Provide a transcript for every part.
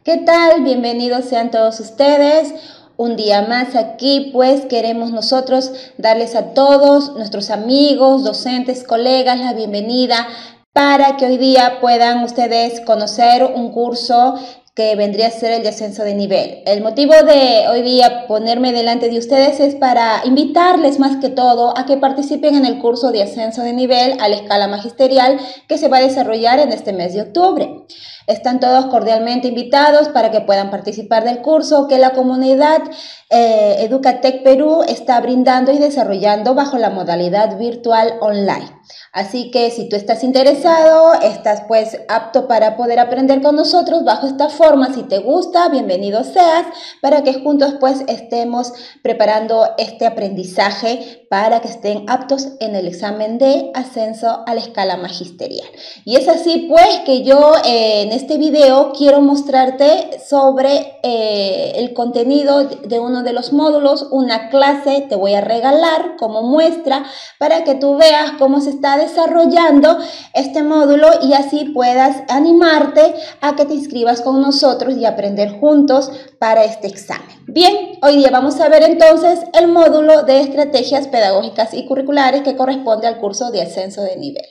¿Qué tal? Bienvenidos sean todos ustedes. Un día más aquí, pues queremos nosotros darles a todos nuestros amigos, docentes, colegas la bienvenida para que hoy día puedan ustedes conocer un curso que vendría a ser el descenso de nivel. El motivo de hoy día ponerme delante de ustedes es para invitarles más que todo a que participen en el curso de ascenso de nivel a la escala magisterial que se va a desarrollar en este mes de octubre. Están todos cordialmente invitados para que puedan participar del curso que la comunidad Educatec Perú está brindando y desarrollando bajo la modalidad virtual online. Así que si tú estás interesado, estás pues apto para poder aprender con nosotros bajo esta forma. Si te gusta, bienvenido seas para que juntos pues estemos preparando este aprendizaje para que estén aptos en el examen de ascenso a la escala magisterial. Y es así pues que yo en este video quiero mostrarte sobre el contenido de uno de los módulos, una clase te voy a regalar como muestra para que tú veas cómo se está desarrollando este módulo y así puedas animarte a que te inscribas con nosotros y aprender juntos para este examen. Bien, hoy día vamos a ver entonces el módulo de estrategias pedagógicas y curriculares que corresponde al curso de ascenso de nivel.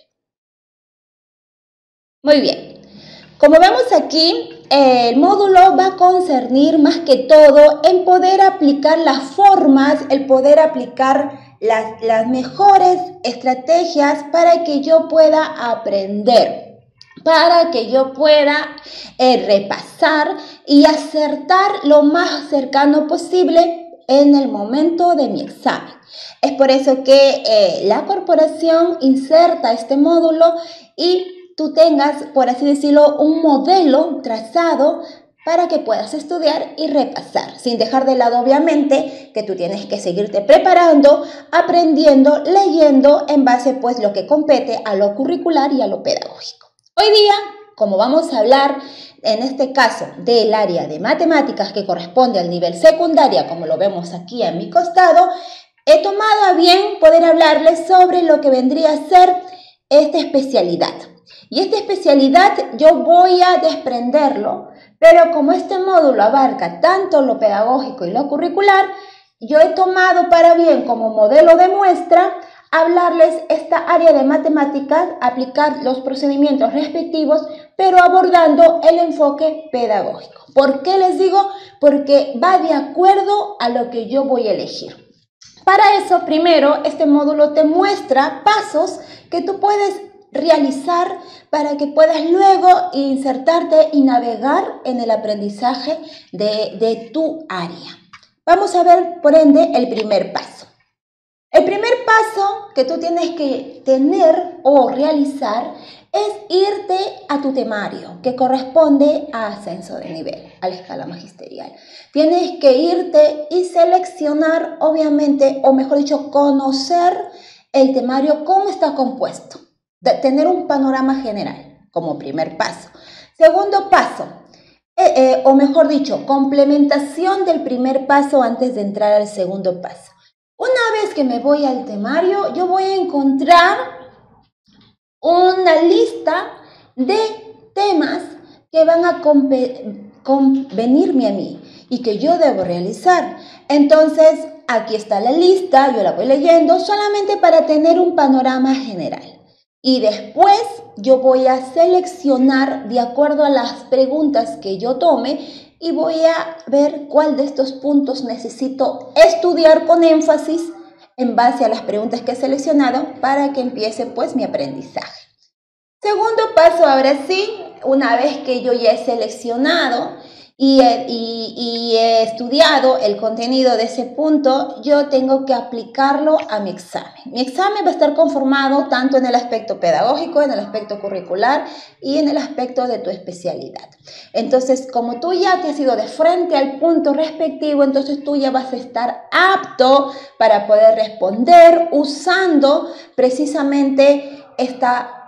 Muy bien, como vemos aquí, el módulo va a concernir más que todo en poder aplicar las formas, el poder aplicar las mejores estrategias para que yo pueda aprender, para que yo pueda repasar y acertar lo más cercano posible en el momento de mi examen. Es por eso que la corporación inserta este módulo y tú tengas, por así decirlo, un modelo trazado para que puedas estudiar y repasar, sin dejar de lado obviamente que tú tienes que seguirte preparando, aprendiendo, leyendo en base pues lo que compete a lo curricular y a lo pedagógico. Hoy día, como vamos a hablar en este caso del área de matemáticas que corresponde al nivel secundaria, como lo vemos aquí a mi costado, he tomado a bien poder hablarles sobre lo que vendría a ser esta especialidad. Y esta especialidad yo voy a desprenderlo, pero como este módulo abarca tanto lo pedagógico y lo curricular, yo he tomado para bien como modelo de muestra hablarles esta área de matemáticas, aplicar los procedimientos respectivos, pero abordando el enfoque pedagógico. ¿Por qué les digo? Porque va de acuerdo a lo que yo voy a elegir. Para eso, primero, este módulo te muestra pasos que tú puedes realizar para que puedas luego insertarte y navegar en el aprendizaje de tu área. Vamos a ver, por ende, el primer paso. El primer paso que tú tienes que tener o realizar es irte a tu temario, que corresponde a ascenso de nivel, a la escala magisterial. Tienes que irte y seleccionar, obviamente, o mejor dicho, conocer el temario, cómo está compuesto. Tener un panorama general como primer paso. Segundo paso, o mejor dicho, complementación del primer paso antes de entrar al segundo paso. Una vez que me voy al temario, yo voy a encontrar una lista de temas que van a convenirme a mí y que yo debo realizar. Entonces, aquí está la lista, yo la voy leyendo solamente para tener un panorama general. Y después yo voy a seleccionar de acuerdo a las preguntas que yo tome y voy a ver cuál de estos puntos necesito estudiar con énfasis en base a las preguntas que he seleccionado para que empiece pues mi aprendizaje. Segundo paso, ahora sí, una vez que yo ya he seleccionado y he estudiado el contenido de ese punto, yo tengo que aplicarlo a mi examen. Mi examen va a estar conformado tanto en el aspecto pedagógico, en el aspecto curricular y en el aspecto de tu especialidad. Entonces, como tú ya te has ido de frente al punto respectivo, entonces tú ya vas a estar apto para poder responder usando precisamente esta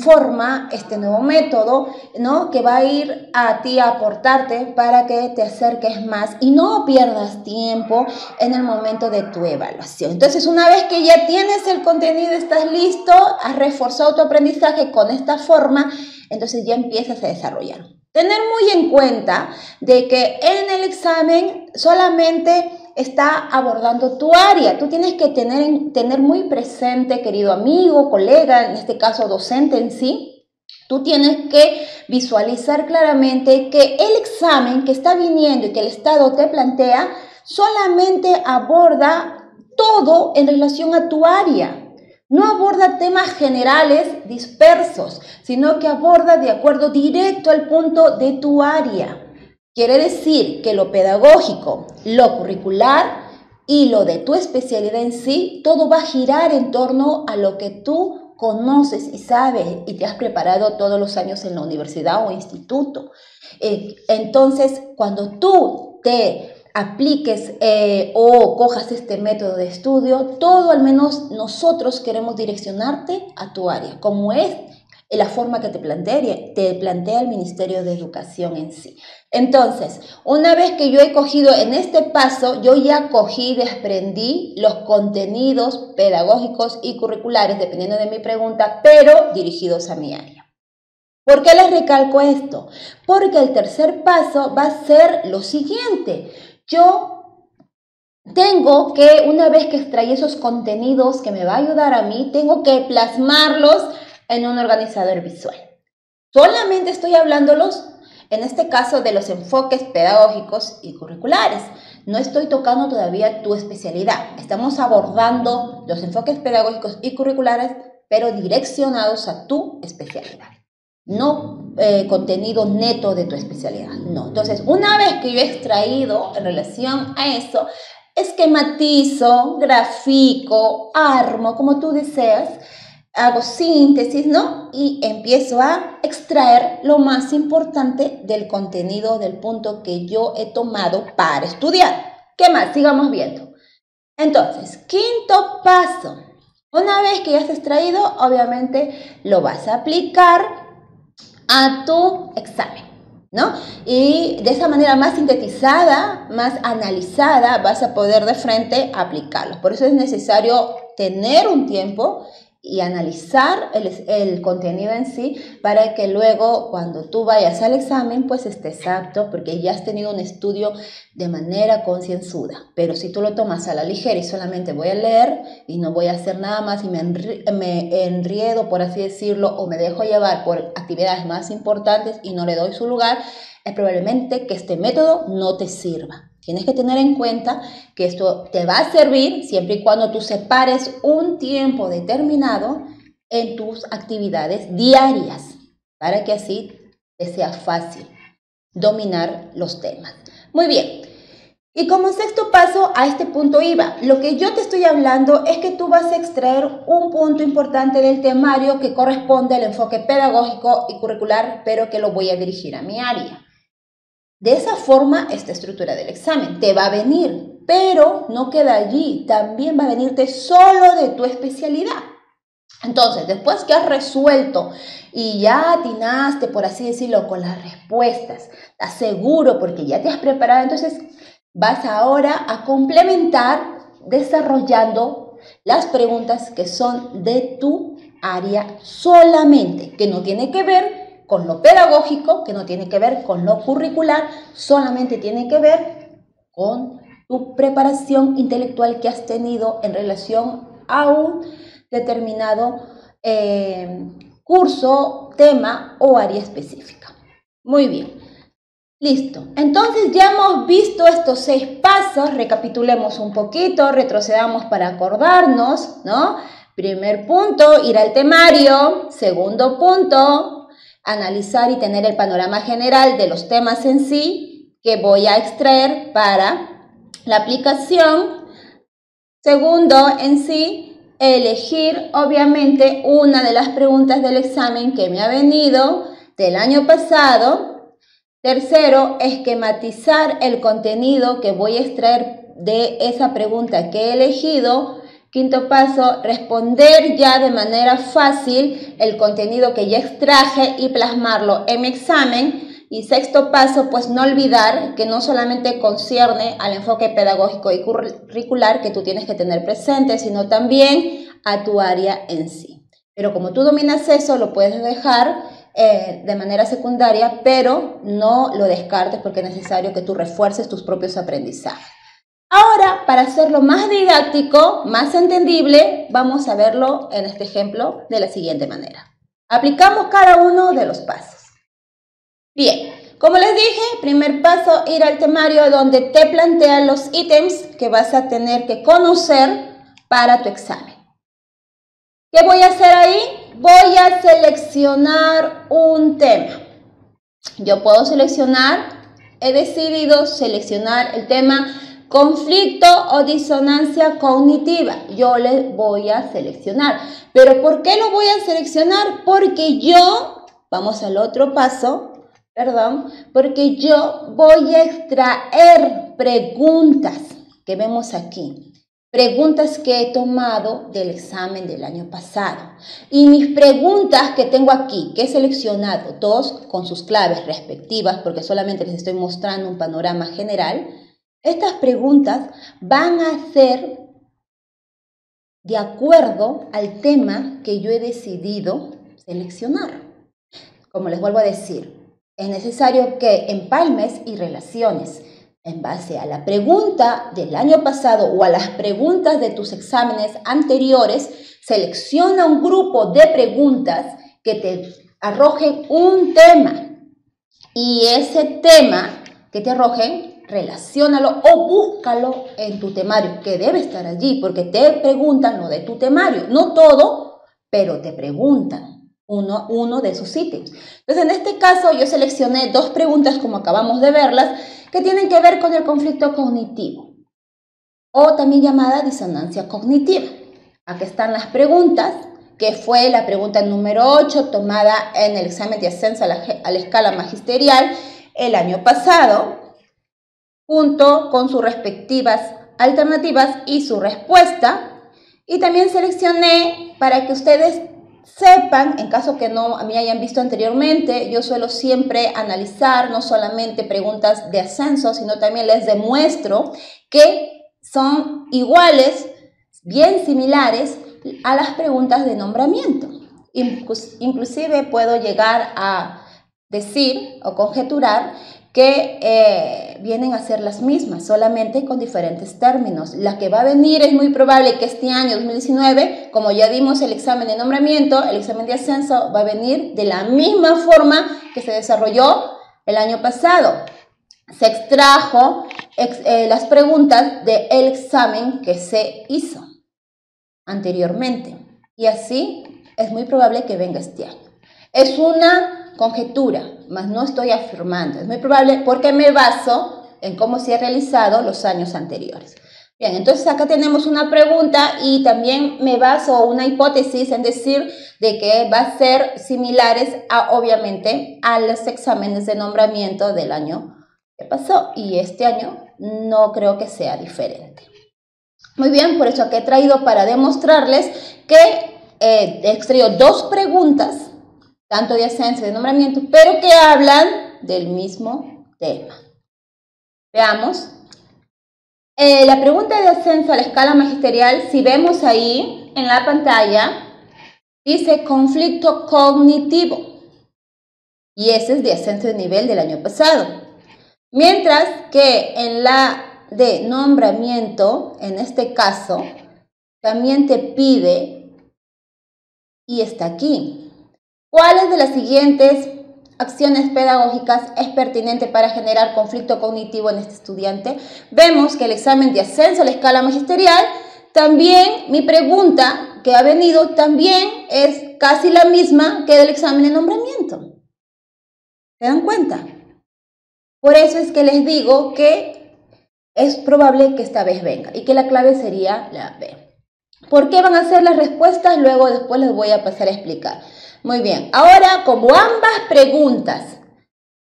forma, este nuevo método, ¿no? Que va a ir a ti a aportarte para que te acerques más y no pierdas tiempo en el momento de tu evaluación. Entonces, una vez que ya tienes el contenido, estás listo, has reforzado tu aprendizaje con esta forma, entonces ya empiezas a desarrollar. Tener muy en cuenta de que en el examen solamente está abordando tu área. Tú tienes que tener muy presente, querido amigo, colega, en este caso docente en sí, tú tienes que visualizar claramente que el examen que está viniendo y que el Estado te plantea solamente aborda todo en relación a tu área. No aborda temas generales dispersos, sino que aborda de acuerdo directo al punto de tu área. Quiere decir que lo pedagógico, lo curricular y lo de tu especialidad en sí, todo va a girar en torno a lo que tú conoces y sabes y te has preparado todos los años en la universidad o instituto. Entonces, cuando tú te apliques o cojas este método de estudio, todo al menos nosotros queremos direccionarte a tu área, como es la forma que te plantea el Ministerio de Educación en sí. Entonces, una vez que yo he cogido en este paso, yo ya cogí y desprendí los contenidos pedagógicos y curriculares, dependiendo de mi pregunta, pero dirigidos a mi área. ¿Por qué les recalco esto? Porque el tercer paso va a ser lo siguiente. Yo tengo que, una vez que extraí esos contenidos que me va a ayudar a mí, tengo que plasmarlos en un organizador visual. Solamente estoy hablándolos, en este caso, de los enfoques pedagógicos y curriculares. No estoy tocando todavía tu especialidad. Estamos abordando los enfoques pedagógicos y curriculares, pero direccionados a tu especialidad. No contenido neto de tu especialidad, no. Entonces, una vez que yo he extraído en relación a eso, esquematizo, grafico, armo, como tú deseas, hago síntesis, ¿no? Y empiezo a extraer lo más importante del contenido del punto que yo he tomado para estudiar. ¿Qué más? Sigamos viendo. Entonces, quinto paso. Una vez que ya has extraído, obviamente lo vas a aplicar a tu examen, ¿no? Y de esa manera más sintetizada, más analizada, vas a poder de frente aplicarlo. Por eso es necesario tener un tiempo y analizar el contenido en sí para que luego cuando tú vayas al examen pues estés apto porque ya has tenido un estudio de manera concienzuda. Pero si tú lo tomas a la ligera y solamente voy a leer y no voy a hacer nada más y me enriedo, por así decirlo, o me dejo llevar por actividades más importantes y no le doy su lugar, es probablemente que este método no te sirva. Tienes que tener en cuenta que esto te va a servir siempre y cuando tú separes un tiempo determinado en tus actividades diarias para que así te sea fácil dominar los temas. Muy bien. Y como sexto paso, a este punto iba. Lo que yo te estoy hablando es que tú vas a extraer un punto importante del temario que corresponde al enfoque pedagógico y curricular, pero que lo voy a dirigir a mi área. De esa forma, esta estructura del examen te va a venir, pero no queda allí, también va a venirte solo de tu especialidad. Entonces, después que has resuelto y ya atinaste, por así decirlo, con las respuestas, estás seguro porque ya te has preparado, entonces vas ahora a complementar desarrollando las preguntas que son de tu área solamente, que no tiene que ver con lo pedagógico, que no tiene que ver con lo curricular, solamente tiene que ver con tu preparación intelectual que has tenido en relación a un determinado curso, tema o área específica. Muy bien, listo. Entonces ya hemos visto estos 6 pasos, recapitulemos un poquito, retrocedamos para acordarnos, ¿no? Primer punto, ir al temario. Segundo punto, analizar y tener el panorama general de los temas en sí que voy a extraer para la aplicación. Segundo, en sí, elegir obviamente una de las preguntas del examen que me ha venido del año pasado. Tercero, esquematizar el contenido que voy a extraer de esa pregunta que he elegido. Quinto paso, responder ya de manera fácil el contenido que ya extraje y plasmarlo en mi examen. Y sexto paso, pues no olvidar que no solamente concierne al enfoque pedagógico y curricular que tú tienes que tener presente, sino también a tu área en sí. Pero como tú dominas eso, lo puedes dejar de manera secundaria, pero no lo descartes porque es necesario que tú refuerces tus propios aprendizajes. Ahora, para hacerlo más didáctico, más entendible, vamos a verlo en este ejemplo de la siguiente manera. Aplicamos cada uno de los pasos. Bien, como les dije, primer paso, ir al temario donde te plantean los ítems que vas a tener que conocer para tu examen. ¿Qué voy a hacer ahí? Voy a seleccionar un tema. Yo puedo seleccionar, he decidido seleccionar el tema conflicto o disonancia cognitiva. Yo le voy a seleccionar. ¿Pero por qué lo voy a seleccionar? Porque yo, vamos al otro paso, porque yo voy a extraer preguntas que vemos aquí. Preguntas que he tomado del examen del año pasado. Y mis preguntas que tengo aquí, que he seleccionado, dos con sus claves respectivas, porque solamente les estoy mostrando un panorama general. Estas preguntas van a ser de acuerdo al tema que yo he decidido seleccionar. Como les vuelvo a decir, es necesario que empalmes y relaciones en base a la pregunta del año pasado o a las preguntas de tus exámenes anteriores. Selecciona un grupo de preguntas que te arrojen un tema. Y ese tema que te arrojen, relaciónalo o búscalo en tu temario, que debe estar allí, porque te preguntan lo de tu temario. No todo, pero te preguntan uno de esos ítems. Entonces, en este caso, yo seleccioné dos preguntas, como acabamos de verlas, que tienen que ver con el conflicto cognitivo, o también llamada disonancia cognitiva. Aquí están las preguntas, que fue la pregunta número 8, tomada en el examen de ascenso a la escala magisterial el año pasado, junto con sus respectivas alternativas y su respuesta. Y también seleccioné para que ustedes sepan, en caso que no me hayan visto anteriormente, yo suelo siempre analizar no solamente preguntas de ascenso, sino también les demuestro que son iguales, bien similares a las preguntas de nombramiento. Inclusive puedo llegar a decir o conjeturar que vienen a ser las mismas, solamente con diferentes términos. La que va a venir es muy probable que este año 2019, como ya dimos el examen de nombramiento, el examen de ascenso va a venir de la misma forma que se desarrolló el año pasado. Se extrajo las preguntas del examen que se hizo anteriormente. Y así es muy probable que venga este año. Es una conjetura, mas no estoy afirmando. Es muy probable porque me baso en cómo se ha realizado los años anteriores. Bien, entonces acá tenemos una pregunta y también me baso una hipótesis en decir de que va a ser similares obviamente a los exámenes de nombramiento del año que pasó, y este año no creo que sea diferente. Muy bien, por eso aquí he traído para demostrarles que he extraído dos preguntas, tanto de ascenso y de nombramiento, pero que hablan del mismo tema. Veamos. La pregunta de ascenso a la escala magisterial, si vemos ahí en la pantalla, dice conflicto cognitivo. Y ese es de ascenso de nivel del año pasado. Mientras que en la de nombramiento, en este caso, también te pide, y está aquí, ¿cuáles de las siguientes acciones pedagógicas es pertinente para generar conflicto cognitivo en este estudiante? Vemos que el examen de ascenso a la escala magisterial, también mi pregunta que ha venido también es casi la misma que del examen de nombramiento. ¿Se dan cuenta? Por eso es que les digo que es probable que esta vez venga y que la clave sería la B. ¿Por qué van a ser las respuestas? Luego después les voy a pasar a explicar. Muy bien, ahora como ambas preguntas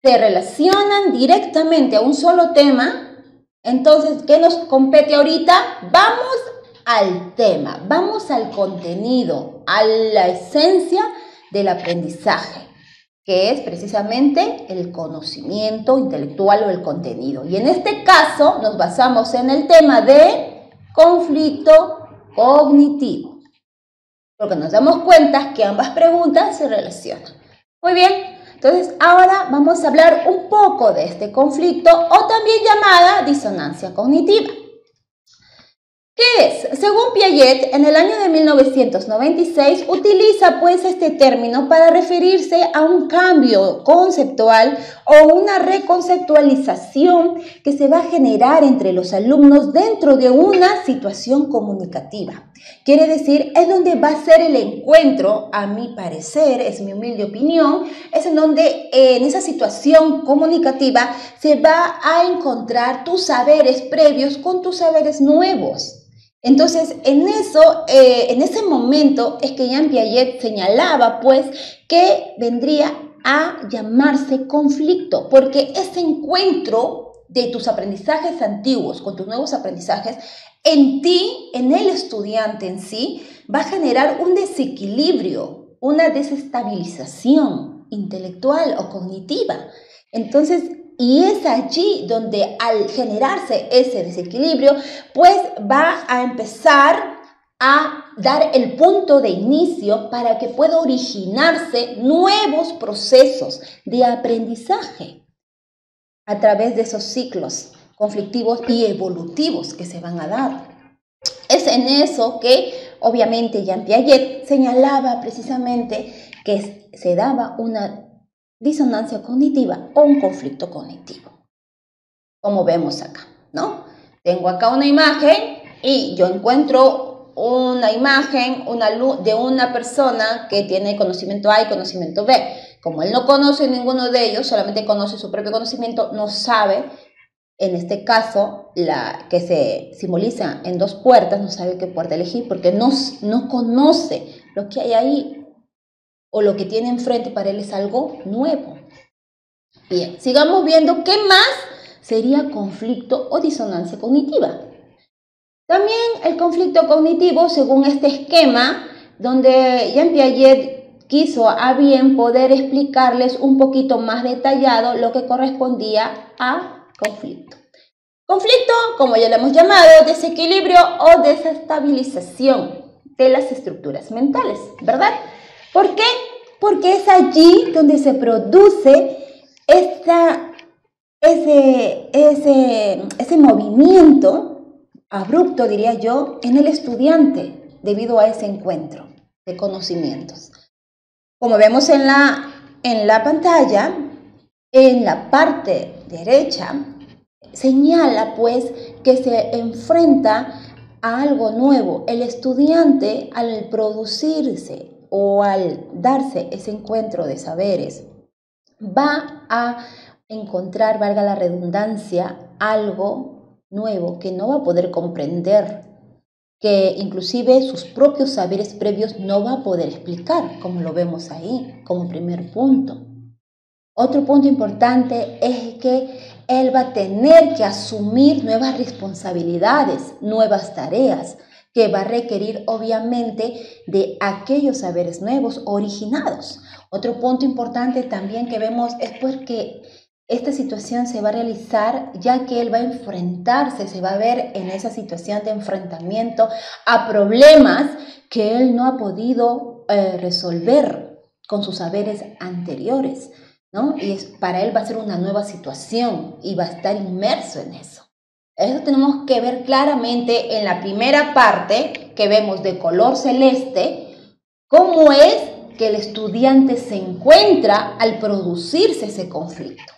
se relacionan directamente a un solo tema, entonces, ¿qué nos compete ahorita? Vamos al tema, vamos al contenido, a la esencia del aprendizaje, que es precisamente el conocimiento intelectual o el contenido. Y en este caso nos basamos en el tema de conflicto cognitivo, porque nos damos cuenta que ambas preguntas se relacionan. Muy bien, entonces ahora vamos a hablar un poco de este conflicto o también llamada disonancia cognitiva. ¿Qué es? Según Piaget, en el año de 1996 utiliza pues este término para referirse a un cambio conceptual o una reconceptualización que se va a generar entre los alumnos dentro de una situación comunicativa. Quiere decir, es donde va a ser el encuentro, a mi parecer, es mi humilde opinión, es en donde en esa situación comunicativa se va a encontrar tus saberes previos con tus saberes nuevos. Entonces, en ese momento es que Jean Piaget señalaba, pues, que vendría a llamarse conflicto, porque ese encuentro de tus aprendizajes antiguos con tus nuevos aprendizajes, en ti, en el estudiante en sí, va a generar un desequilibrio, una desestabilización intelectual o cognitiva. Entonces, y es allí donde al generarse ese desequilibrio, pues va a empezar a dar el punto de inicio para que pueda originarse nuevos procesos de aprendizaje a través de esos ciclos conflictivos y evolutivos que se van a dar. Es en eso que obviamente Jean Piaget señalaba precisamente que se daba una disonancia cognitiva o un conflicto cognitivo, como vemos acá, ¿no? Tengo acá una imagen y yo encuentro una imagen de una persona que tiene conocimiento A y conocimiento B. Como él no conoce ninguno de ellos, solamente conoce su propio conocimiento, no sabe, en este caso, la que se simboliza en dos puertas, no sabe qué puerta elegir porque no conoce lo que hay ahí o lo que tiene enfrente. Para él es algo nuevo. Bien, sigamos viendo qué más sería conflicto o disonancia cognitiva. También el conflicto cognitivo, según este esquema, donde Jean Piaget quiso a bien poder explicarles un poquito más detallado lo que correspondía a conflicto. Conflicto, como ya lo hemos llamado, desequilibrio o desestabilización de las estructuras mentales, ¿verdad? ¿Por qué? Porque es allí donde se produce ese movimiento abrupto, diría yo, en el estudiante debido a ese encuentro de conocimientos. Como vemos en la pantalla, en la parte derecha, señala pues que se enfrenta a algo nuevo. El estudiante, al producirse o al darse ese encuentro de saberes, va a encontrar, valga la redundancia, algo nuevo que no va a poder comprender, que inclusive sus propios saberes previos no va a poder explicar, como lo vemos ahí, como primer punto. Otro punto importante es que él va a tener que asumir nuevas responsabilidades, nuevas tareas, que va a requerir obviamente de aquellos saberes nuevos originados. Otro punto importante también que vemos es porque esta situación se va a realizar ya que él va a enfrentarse, se va a ver en esa situación de enfrentamiento a problemas que él no ha podido resolver con sus saberes anteriores, ¿no? Y para él va a ser una nueva situación y va a estar inmerso en eso. Eso tenemos que ver claramente en la primera parte que vemos de color celeste, cómo es que el estudiante se encuentra al producirse ese conflicto.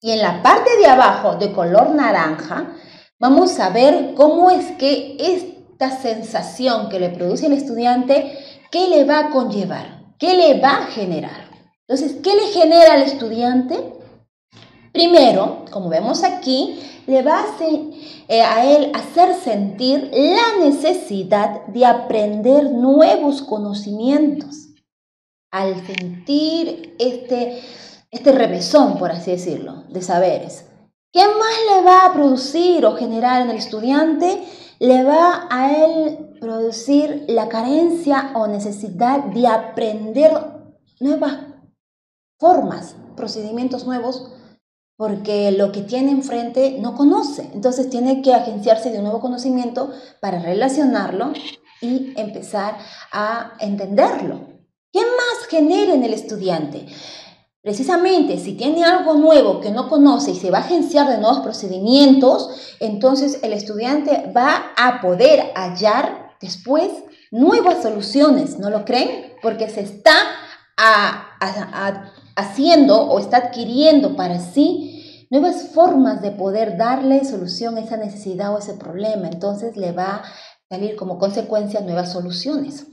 Y en la parte de abajo de color naranja vamos a ver cómo es que esta sensación que le produce el estudiante, ¿qué le va a conllevar? ¿Qué le va a generar? Entonces, ¿qué le genera al estudiante? Primero, como vemos aquí, le va a él hacer sentir la necesidad de aprender nuevos conocimientos. Al sentir este remesón, por así decirlo, de saberes, ¿qué más le va a producir o generar en el estudiante? Le va a él producir la carencia o necesidad de aprender nuevas formas, procedimientos nuevos, porque lo que tiene enfrente no conoce. Entonces tiene que agenciarse de un nuevo conocimiento para relacionarlo y empezar a entenderlo. ¿Qué más genera en el estudiante? Precisamente, si tiene algo nuevo que no conoce y se va a agenciar de nuevos procedimientos, entonces el estudiante va a poder hallar después nuevas soluciones, ¿no lo creen? Porque se está haciendo o está adquiriendo para sí nuevas formas de poder darle solución a esa necesidad o ese problema. Entonces le va a salir como consecuencia nuevas soluciones.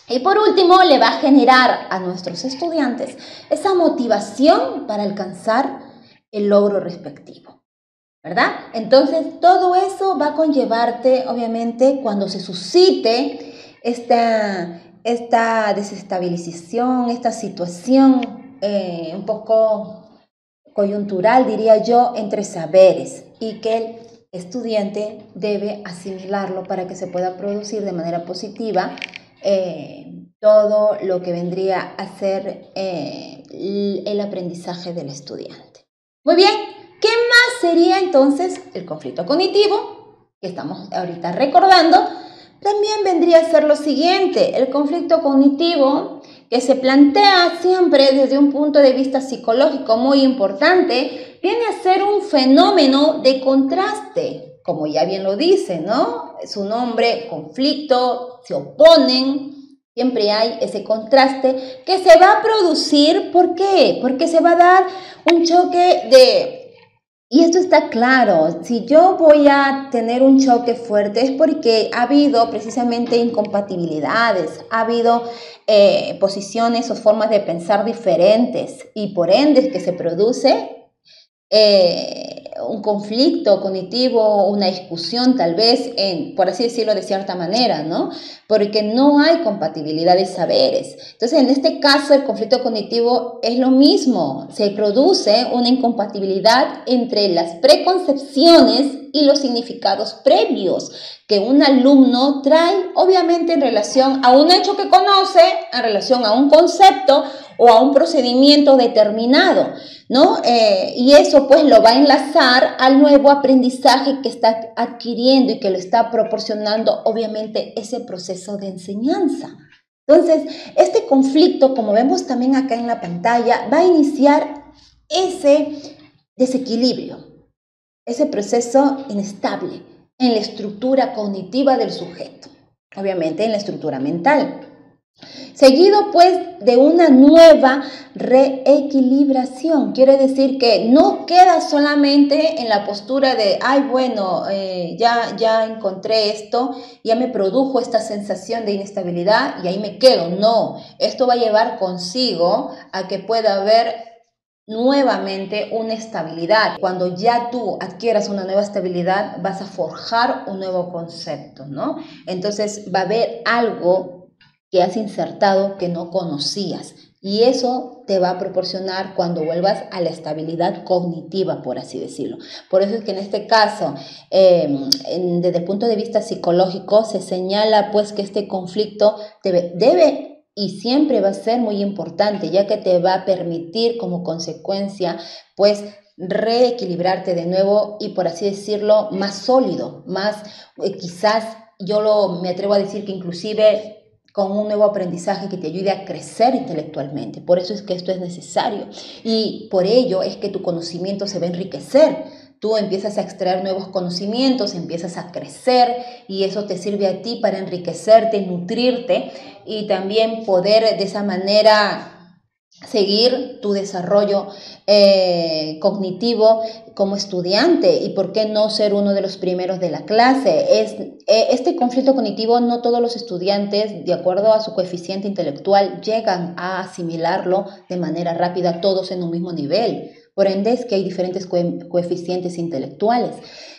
Y por último, le va a generar a nuestros estudiantes esa motivación para alcanzar el logro respectivo, ¿verdad? Entonces, todo eso va a conllevarte, obviamente, cuando se suscite esta desestabilización, esta situación un poco coyuntural, diría yo, entre saberes y que el estudiante debe asimilarlo para que se pueda producir de manera positiva todo lo que vendría a ser el aprendizaje del estudiante. Muy bien, ¿qué más sería entonces el conflicto cognitivo? Que estamos ahorita recordando. También vendría a ser lo siguiente, el conflicto cognitivo que se plantea siempre desde un punto de vista psicológico muy importante, viene a ser un fenómeno de contraste, como ya bien lo dice, ¿no? Su nombre, conflicto, se oponen, siempre hay ese contraste que se va a producir, ¿por qué? Porque se va a dar un choque de... Y esto está claro, si yo voy a tener un choque fuerte es porque ha habido precisamente incompatibilidades, ha habido posiciones o formas de pensar diferentes y por ende es que se produce un conflicto cognitivo, una discusión tal vez, por así decirlo de cierta manera, ¿no? Porque no hay compatibilidad de saberes. Entonces, en este caso, el conflicto cognitivo es lo mismo. Se produce una incompatibilidad entre las preconcepciones y los significados previos que un alumno trae, obviamente, en relación a un hecho que conoce, en relación a un concepto o a un procedimiento determinado, ¿no? Y eso pues lo va a enlazar al nuevo aprendizaje que está adquiriendo y que le está proporcionando obviamente ese proceso de enseñanza. Entonces, este conflicto, como vemos también acá en la pantalla, va a iniciar ese desequilibrio, ese proceso inestable en la estructura cognitiva del sujeto, obviamente en la estructura mental. Seguido pues de una nueva reequilibración. Quiere decir que no queda solamente en la postura de, ay, bueno, ya encontré esto, ya me produjo esta sensación de inestabilidad y ahí me quedo. No, esto va a llevar consigo a que pueda haber nuevamente una estabilidad. Cuando ya tú adquieras una nueva estabilidad, vas a forjar un nuevo concepto, ¿no? Entonces va a haber algo que has insertado que no conocías y eso te va a proporcionar cuando vuelvas a la estabilidad cognitiva, por así decirlo. Por eso es que en este caso, desde el punto de vista psicológico, se señala pues que este conflicto debe y siempre va a ser muy importante, ya que te va a permitir como consecuencia pues reequilibrarte de nuevo y por así decirlo más sólido, más quizás me atrevo a decir que inclusive con un nuevo aprendizaje que te ayude a crecer intelectualmente. Por eso es que esto es necesario y por ello es que tu conocimiento se va a enriquecer. Tú empiezas a extraer nuevos conocimientos, empiezas a crecer y eso te sirve a ti para enriquecerte, nutrirte y también poder de esa manera seguir tu desarrollo cognitivo como estudiante y por qué no ser uno de los primeros de la clase. Este conflicto cognitivo no todos los estudiantes, de acuerdo a su coeficiente intelectual, llegan a asimilarlo de manera rápida, todos en un mismo nivel. Por ende es que hay diferentes coeficientes intelectuales.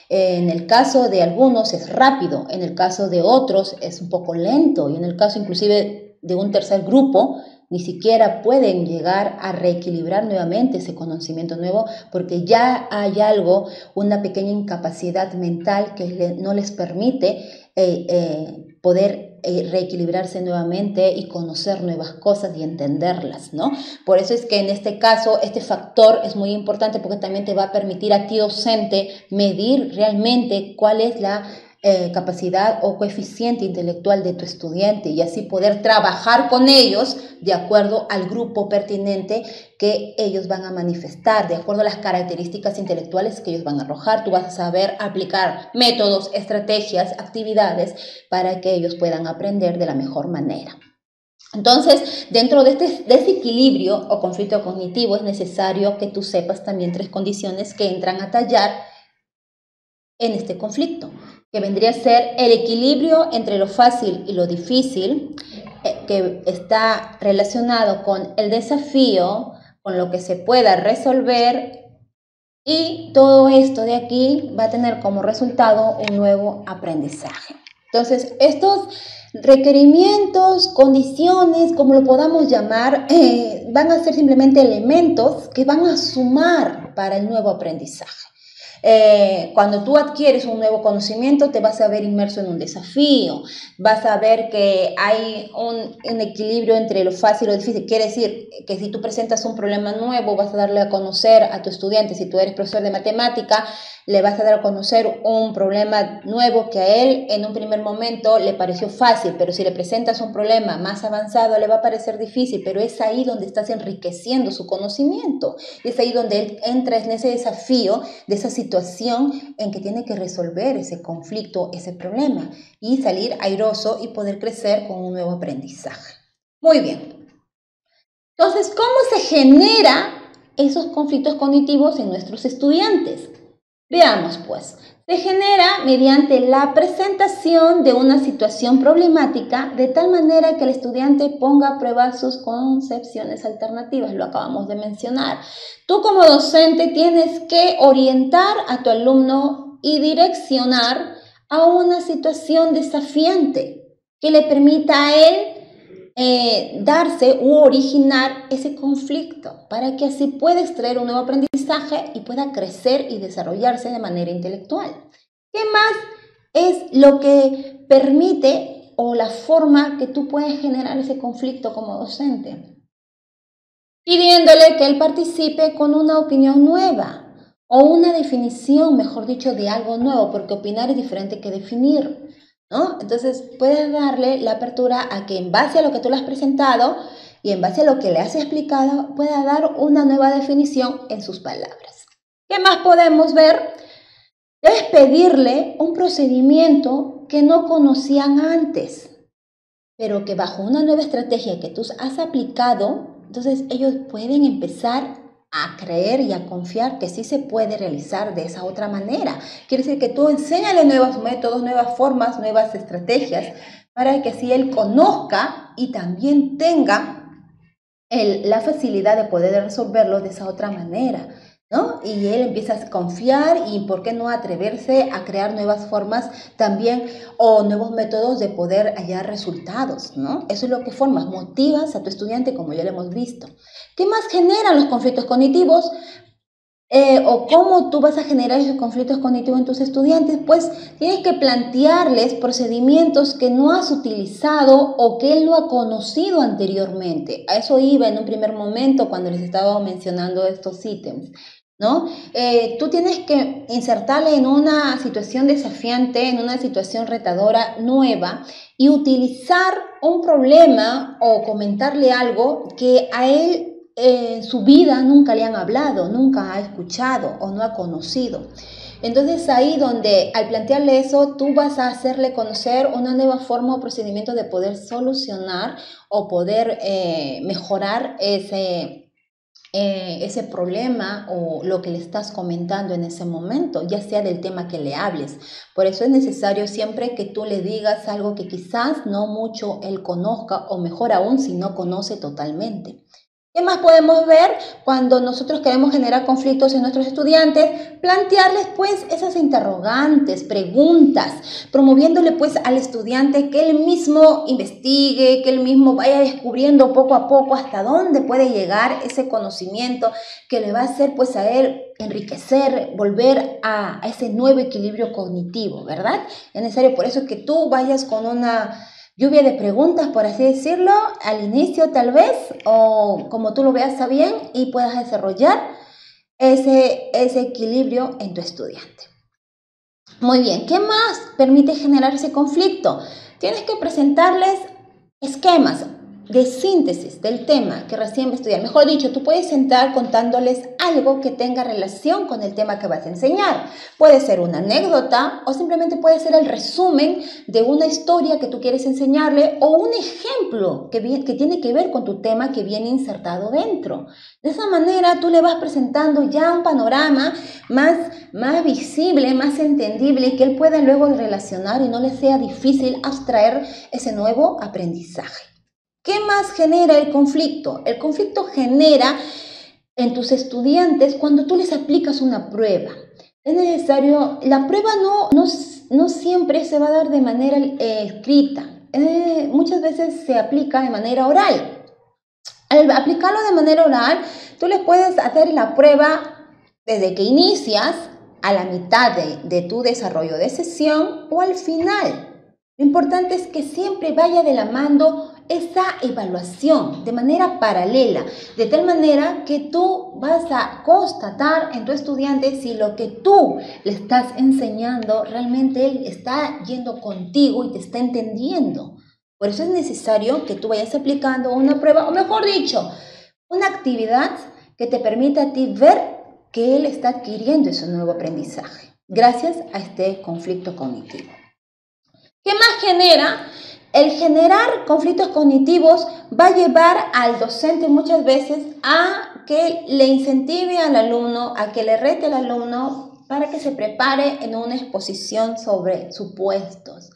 En el caso de algunos es rápido, en el caso de otros es un poco lento y en el caso inclusive de un tercer grupo ni siquiera pueden llegar a reequilibrar nuevamente ese conocimiento nuevo porque ya hay algo, una pequeña incapacidad mental que no les permite poder reequilibrarse nuevamente y conocer nuevas cosas y entenderlas, ¿no? Por eso es que en este caso este factor es muy importante porque también te va a permitir a ti docente medir realmente cuál es la capacidad o coeficiente intelectual de tu estudiante y así poder trabajar con ellos de acuerdo al grupo pertinente que ellos van a manifestar, de acuerdo a las características intelectuales que ellos van a arrojar. Tú vas a saber aplicar métodos, estrategias, actividades para que ellos puedan aprender de la mejor manera. Entonces, dentro de ese equilibrio o conflicto cognitivo es necesario que tú sepas también 3 condiciones que entran a tallar en este conflicto, que vendría a ser el equilibrio entre lo fácil y lo difícil, que está relacionado con el desafío, con lo que se pueda resolver, y todo esto de aquí va a tener como resultado un nuevo aprendizaje. Entonces, estos requerimientos, condiciones, como lo podamos llamar, van a ser simplemente elementos que van a sumar para el nuevo aprendizaje. Cuando tú adquieres un nuevo conocimiento, te vas a ver inmerso en un desafío, vas a ver que hay un equilibrio entre lo fácil y lo difícil. Quiere decir que si tú presentas un problema nuevo, vas a darle a conocer a tu estudiante, si tú eres profesor de matemática, le vas a dar a conocer un problema nuevo que a él en un primer momento le pareció fácil, pero si le presentas un problema más avanzado le va a parecer difícil, pero es ahí donde estás enriqueciendo su conocimiento, es ahí donde él entra en ese desafío de esa situación en que tiene que resolver ese conflicto, ese problema y salir airoso y poder crecer con un nuevo aprendizaje. Muy bien. Entonces, ¿cómo se generan esos conflictos cognitivos en nuestros estudiantes? Veamos pues, se genera mediante la presentación de una situación problemática de tal manera que el estudiante ponga a prueba sus concepciones alternativas, lo acabamos de mencionar. Tú como docente tienes que orientar a tu alumno y direccionar a una situación desafiante que le permita a él darse u originar ese conflicto para que así pueda extraer un nuevo aprendizaje y pueda crecer y desarrollarse de manera intelectual. ¿Qué más es lo que permite o la forma que tú puedes generar ese conflicto como docente? Pidiéndole que él participe con una opinión nueva o una definición, mejor dicho, de algo nuevo, porque opinar es diferente que definir, ¿no? Entonces puedes darle la apertura a que en base a lo que tú le has presentado y en base a lo que le has explicado, pueda dar una nueva definición en sus palabras. ¿Qué más podemos ver? Debes pedirle un procedimiento que no conocían antes, pero que bajo una nueva estrategia que tú has aplicado, entonces ellos pueden empezar a creer y a confiar que sí se puede realizar de esa otra manera. Quiere decir que tú enséñale nuevos métodos, nuevas formas, nuevas estrategias, para que así él conozca y también tenga la facilidad de poder resolverlo de esa otra manera, ¿no? Y él empieza a confiar y por qué no atreverse a crear nuevas formas también o nuevos métodos de poder hallar resultados, ¿no? Eso es lo que formas, motivas a tu estudiante como ya lo hemos visto. ¿Qué más generan los conflictos cognitivos? O cómo tú vas a generar esos conflictos cognitivos en tus estudiantes, pues tienes que plantearles procedimientos que no has utilizado o que él no ha conocido anteriormente. A eso iba en un primer momento cuando les estaba mencionando estos ítems, ¿no? Tú tienes que insertarle en una situación desafiante, en una situación retadora nueva y utilizar un problema o comentarle algo que a él en su vida nunca le han hablado, nunca ha escuchado o no ha conocido. Entonces ahí donde al plantearle eso, tú vas a hacerle conocer una nueva forma o procedimiento de poder solucionar o poder mejorar ese problema o lo que le estás comentando en ese momento, ya sea del tema que le hables. Por eso es necesario siempre que tú le digas algo que quizás no mucho él conozca o mejor aún si no conoce totalmente. ¿Qué más podemos ver cuando nosotros queremos generar conflictos en nuestros estudiantes? Plantearles pues esas interrogantes, preguntas, promoviéndole pues al estudiante que él mismo investigue, que él mismo vaya descubriendo poco a poco hasta dónde puede llegar ese conocimiento que le va a hacer pues a él enriquecer, volver a ese nuevo equilibrio cognitivo, ¿verdad? Es necesario por eso que tú vayas con una lluvia de preguntas, por así decirlo, al inicio tal vez, o como tú lo veas está bien y puedas desarrollar ese equilibrio en tu estudiante. Muy bien, ¿qué más permite generar ese conflicto? Tienes que presentarles esquemas de síntesis del tema que recién va a estudiar. Mejor dicho, tú puedes sentar contándoles algo que tenga relación con el tema que vas a enseñar. Puede ser una anécdota o simplemente puede ser el resumen de una historia que tú quieres enseñarle o un ejemplo que tiene que ver con tu tema que viene insertado dentro. De esa manera tú le vas presentando ya un panorama más visible, más entendible y que él pueda luego relacionar y no le sea difícil abstraer ese nuevo aprendizaje. ¿Qué más genera el conflicto? El conflicto genera en tus estudiantes cuando tú les aplicas una prueba. Es necesario, la prueba no siempre se va a dar de manera escrita. Muchas veces se aplica de manera oral. Al aplicarlo de manera oral, tú les puedes hacer la prueba desde que inicias a la mitad de tu desarrollo de sesión o al final. Lo importante es que siempre vaya de la mano esa evaluación de manera paralela, de tal manera que tú vas a constatar en tu estudiante si lo que tú le estás enseñando realmente él está yendo contigo y te está entendiendo. Por eso es necesario que tú vayas aplicando una prueba, o mejor dicho, una actividad que te permita a ti ver que él está adquiriendo ese nuevo aprendizaje gracias a este conflicto cognitivo. ¿Qué más genera? El generar conflictos cognitivos va a llevar al docente muchas veces a que le incentive al alumno, a que le rete al alumno para que se prepare en una exposición sobre supuestos,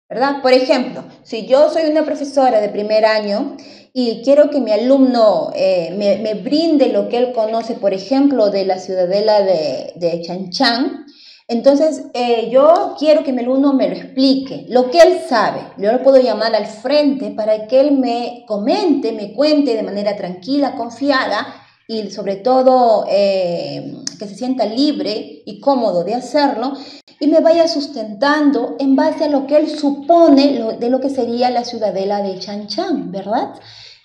¿verdad? Por ejemplo, si yo soy una profesora de primer año y quiero que mi alumno me brinde lo que él conoce, por ejemplo, de la ciudadela de Chan Chan, entonces yo quiero que mi alumno me lo explique, lo que él sabe. Yo lo puedo llamar al frente para que él me comente, me cuente de manera tranquila, confiada y sobre todo que se sienta libre y cómodo de hacerlo y me vaya sustentando en base a lo que él supone de lo que sería la ciudadela de Chan Chan, ¿verdad?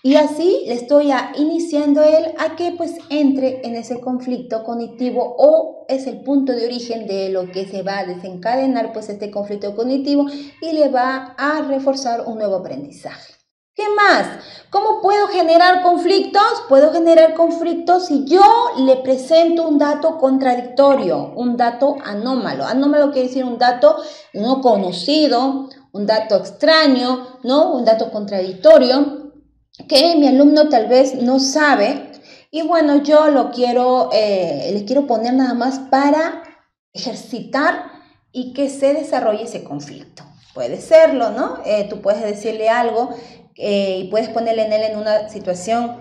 Y así le estoy iniciando a él a que pues entre en ese conflicto cognitivo o es el punto de origen de lo que se va a desencadenar pues este conflicto cognitivo y le va a reforzar un nuevo aprendizaje. ¿Qué más? ¿Cómo puedo generar conflictos? Puedo generar conflictos si yo le presento un dato contradictorio, un dato anómalo. Anómalo quiere decir un dato no conocido, un dato extraño, ¿no? Un dato contradictorio que mi alumno tal vez no sabe y bueno, yo le quiero poner nada más para ejercitar y que se desarrolle ese conflicto. Puede serlo, ¿no? Tú puedes decirle algo y puedes ponerle en él en una situación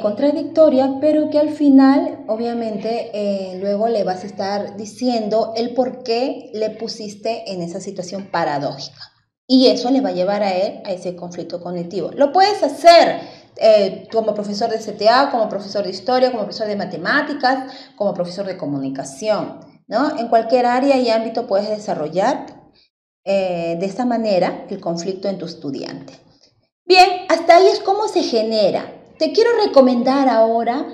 contradictoria, pero que al final, obviamente, luego le vas a estar diciendo el por qué le pusiste en esa situación paradójica. Y eso le va a llevar a él a ese conflicto cognitivo. Lo puedes hacer como profesor de CTA, como profesor de historia, como profesor de matemáticas, como profesor de comunicación, ¿no? En cualquier área y ámbito puedes desarrollar de esta manera el conflicto en tu estudiante. Bien, hasta ahí es cómo se genera. Te quiero recomendar ahora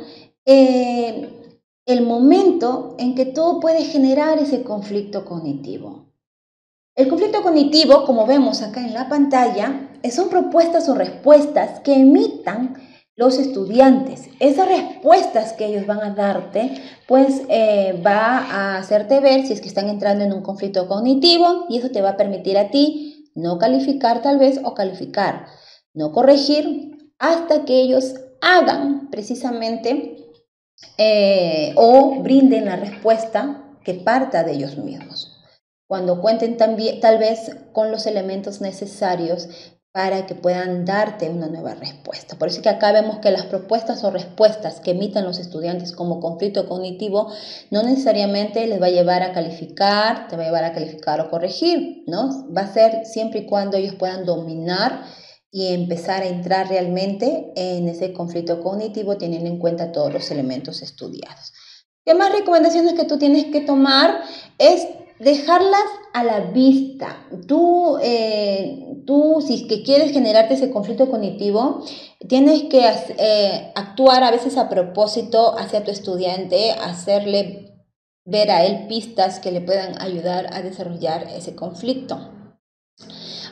el momento en que tú puedes generar ese conflicto cognitivo. El conflicto cognitivo, como vemos acá en la pantalla, son propuestas o respuestas que emitan los estudiantes. Esas respuestas que ellos van a darte, pues va a hacerte ver si es que están entrando en un conflicto cognitivo y eso te va a permitir a ti no calificar tal vez o calificar, no corregir hasta que ellos hagan precisamente o brinden la respuesta que parta de ellos mismos. Cuando cuenten también, tal vez con los elementos necesarios para que puedan darte una nueva respuesta. Por eso es que acá vemos que las propuestas o respuestas que emitan los estudiantes como conflicto cognitivo no necesariamente les va a llevar a calificar, te va a llevar a calificar o corregir, ¿no? Va a ser siempre y cuando ellos puedan dominar y empezar a entrar realmente en ese conflicto cognitivo teniendo en cuenta todos los elementos estudiados. ¿Qué más recomendaciones que tú tienes que tomar? Es dejarlas a la vista. Tú si es que quieres generarte ese conflicto cognitivo, tienes que actuar a veces a propósito hacia tu estudiante, hacerle ver a él pistas que le puedan ayudar a desarrollar ese conflicto.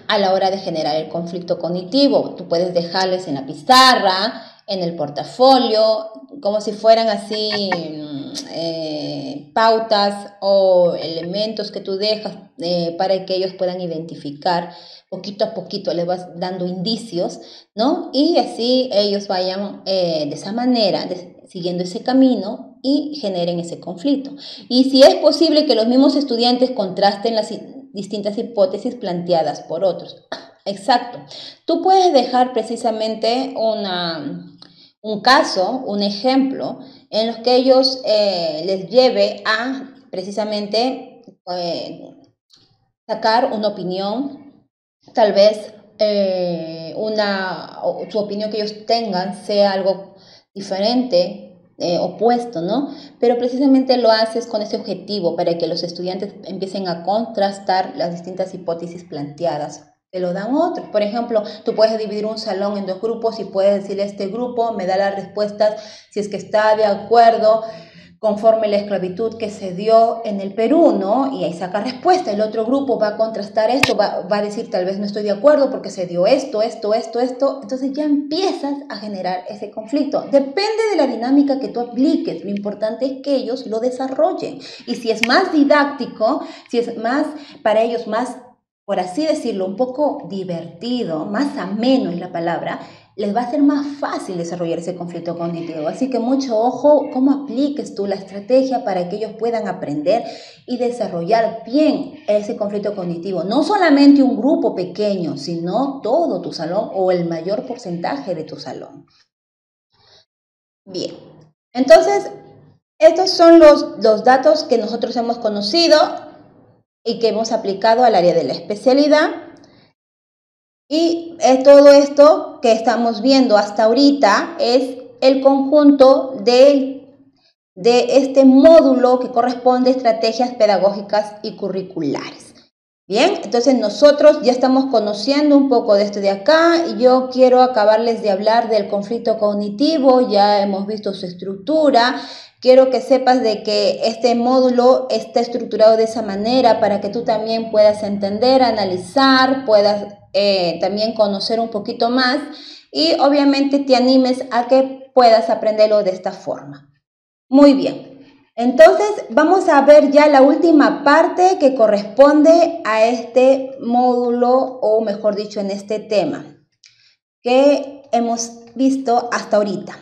A la hora de generar el conflicto cognitivo, tú puedes dejarles en la pizarra, en el portafolio, como si fueran así pautas o elementos que tú dejas para que ellos puedan identificar. Poquito a poquito les vas dando indicios, ¿no? Y así ellos vayan de esa manera, siguiendo ese camino y generen ese conflicto. Y si es posible que los mismos estudiantes contrasten las distintas hipótesis planteadas por otros. Exacto. Tú puedes dejar precisamente un caso, un ejemplo, en los que ellos les lleve a precisamente sacar una opinión, tal vez su opinión que ellos tengan sea algo diferente, opuesto, ¿no? Pero precisamente lo haces con ese objetivo para que los estudiantes empiecen a contrastar las distintas hipótesis planteadas. Te lo dan otros. Por ejemplo, tú puedes dividir un salón en dos grupos y puedes decirle a este grupo, me da las respuestas si es que está de acuerdo conforme la esclavitud que se dio en el Perú, ¿no? Y ahí saca respuesta. El otro grupo va a contrastar esto, va a decir tal vez no estoy de acuerdo porque se dio esto. Entonces ya empiezas a generar ese conflicto. Depende de la dinámica que tú apliques. Lo importante es que ellos lo desarrollen. Y si es más didáctico, si es más para ellos más, por así decirlo, un poco divertido, más ameno es la palabra, les va a ser más fácil desarrollar ese conflicto cognitivo. Así que mucho ojo cómo apliques tú la estrategia para que ellos puedan aprender y desarrollar bien ese conflicto cognitivo. No solamente un grupo pequeño, sino todo tu salón o el mayor porcentaje de tu salón. Bien, entonces estos son los datos que nosotros hemos conocido y que hemos aplicado al área de la especialidad. Y todo esto que estamos viendo hasta ahorita es el conjunto de este módulo que corresponde a estrategias pedagógicas y curriculares. Bien, entonces nosotros ya estamos conociendo un poco de esto de acá. Yo quiero acabarles de hablar del conflicto cognitivo, ya hemos visto su estructura. Quiero que sepas de que este módulo está estructurado de esa manera para que tú también puedas entender, analizar, puedas también conocer un poquito más y obviamente te animes a que puedas aprenderlo de esta forma. Muy bien, entonces vamos a ver ya la última parte que corresponde a este módulo o mejor dicho en este tema que hemos visto hasta ahorita.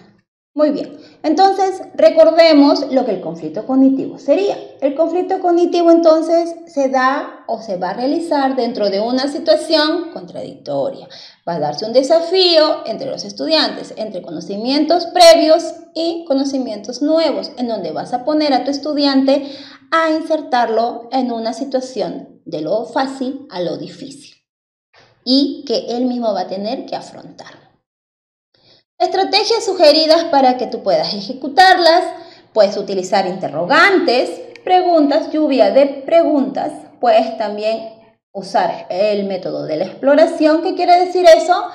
Muy bien, entonces recordemos lo que el conflicto cognitivo sería. El conflicto cognitivo entonces se da o se va a realizar dentro de una situación contradictoria. Va a darse un desafío entre los estudiantes, entre conocimientos previos y conocimientos nuevos, en donde vas a poner a tu estudiante a insertarlo en una situación de lo fácil a lo difícil y que él mismo va a tener que afrontar. Estrategias sugeridas para que tú puedas ejecutarlas. Puedes utilizar interrogantes, preguntas, lluvia de preguntas. Puedes también usar el método de la exploración. ¿Qué quiere decir eso?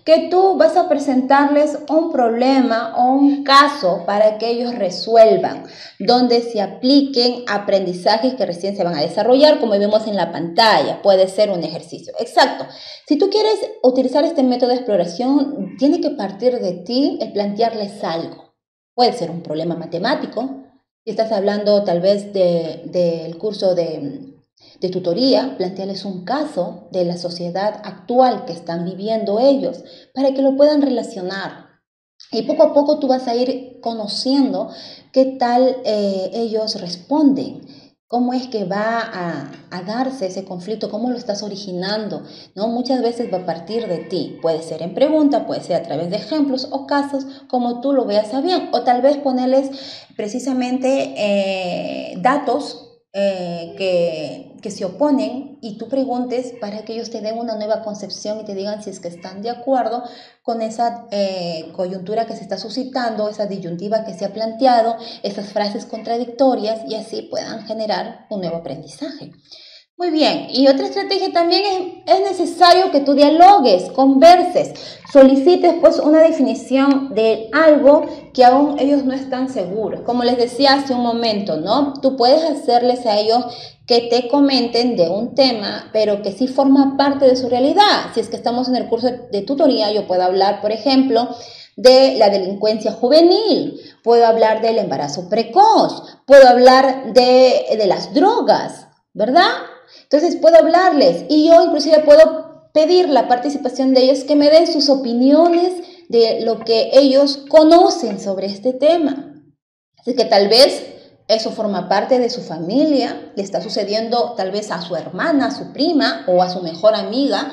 Que tú vas a presentarles un problema o un caso para que ellos resuelvan, donde se apliquen aprendizajes que recién se van a desarrollar, como vemos en la pantalla. Puede ser un ejercicio. Exacto. Si tú quieres utilizar este método de exploración, tiene que partir de ti el plantearles algo. Puede ser un problema matemático. Si estás hablando tal vez del curso de tutoría, plantearles un caso de la sociedad actual que están viviendo ellos para que lo puedan relacionar. Y poco a poco tú vas a ir conociendo qué tal ellos responden, cómo es que va a darse ese conflicto, cómo lo estás originando, ¿no? Muchas veces va a partir de ti. Puede ser en pregunta, puede ser a través de ejemplos o casos, como tú lo veas a bien. O tal vez ponerles precisamente datos que se oponen y tú preguntes para que ellos te den una nueva concepción y te digan si es que están de acuerdo con esa coyuntura que se está suscitando, esa disyuntiva que se ha planteado, esas frases contradictorias y así puedan generar un nuevo aprendizaje. Muy bien, y otra estrategia también es necesario que tú dialogues, converses, solicites pues una definición de algo que aún ellos no están seguros. Como les decía hace un momento, ¿no? Tú puedes hacerles a ellos que te comenten de un tema, pero que sí forma parte de su realidad. Si es que estamos en el curso de tutoría, yo puedo hablar, por ejemplo, de la delincuencia juvenil, puedo hablar del embarazo precoz, puedo hablar de las drogas, ¿verdad? Entonces puedo hablarles y yo inclusive puedo pedir la participación de ellos que me den sus opiniones de lo que ellos conocen sobre este tema. Así que tal vez eso forma parte de su familia, le está sucediendo tal vez a su hermana, a su prima o a su mejor amiga,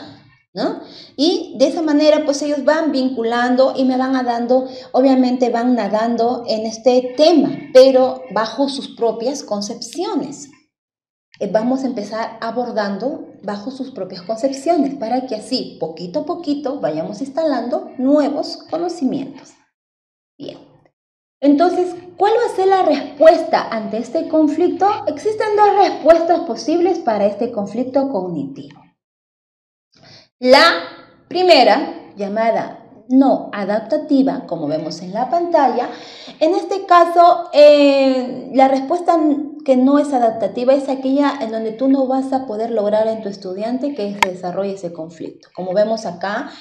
¿no? Y de esa manera pues ellos van vinculando y me van dando, obviamente van nadando en este tema, pero bajo sus propias concepciones. Vamos a empezar abordando bajo sus propias concepciones para que así, poquito a poquito, vayamos instalando nuevos conocimientos. Bien. Entonces, ¿cuál va a ser la respuesta ante este conflicto? Existen dos respuestas posibles para este conflicto cognitivo. La primera, llamada no adaptativa, como vemos en la pantalla, en este caso, la respuesta que no es adaptativa es aquella en donde tú no vas a poder lograr en tu estudiante que se desarrolle ese conflicto. Como vemos acá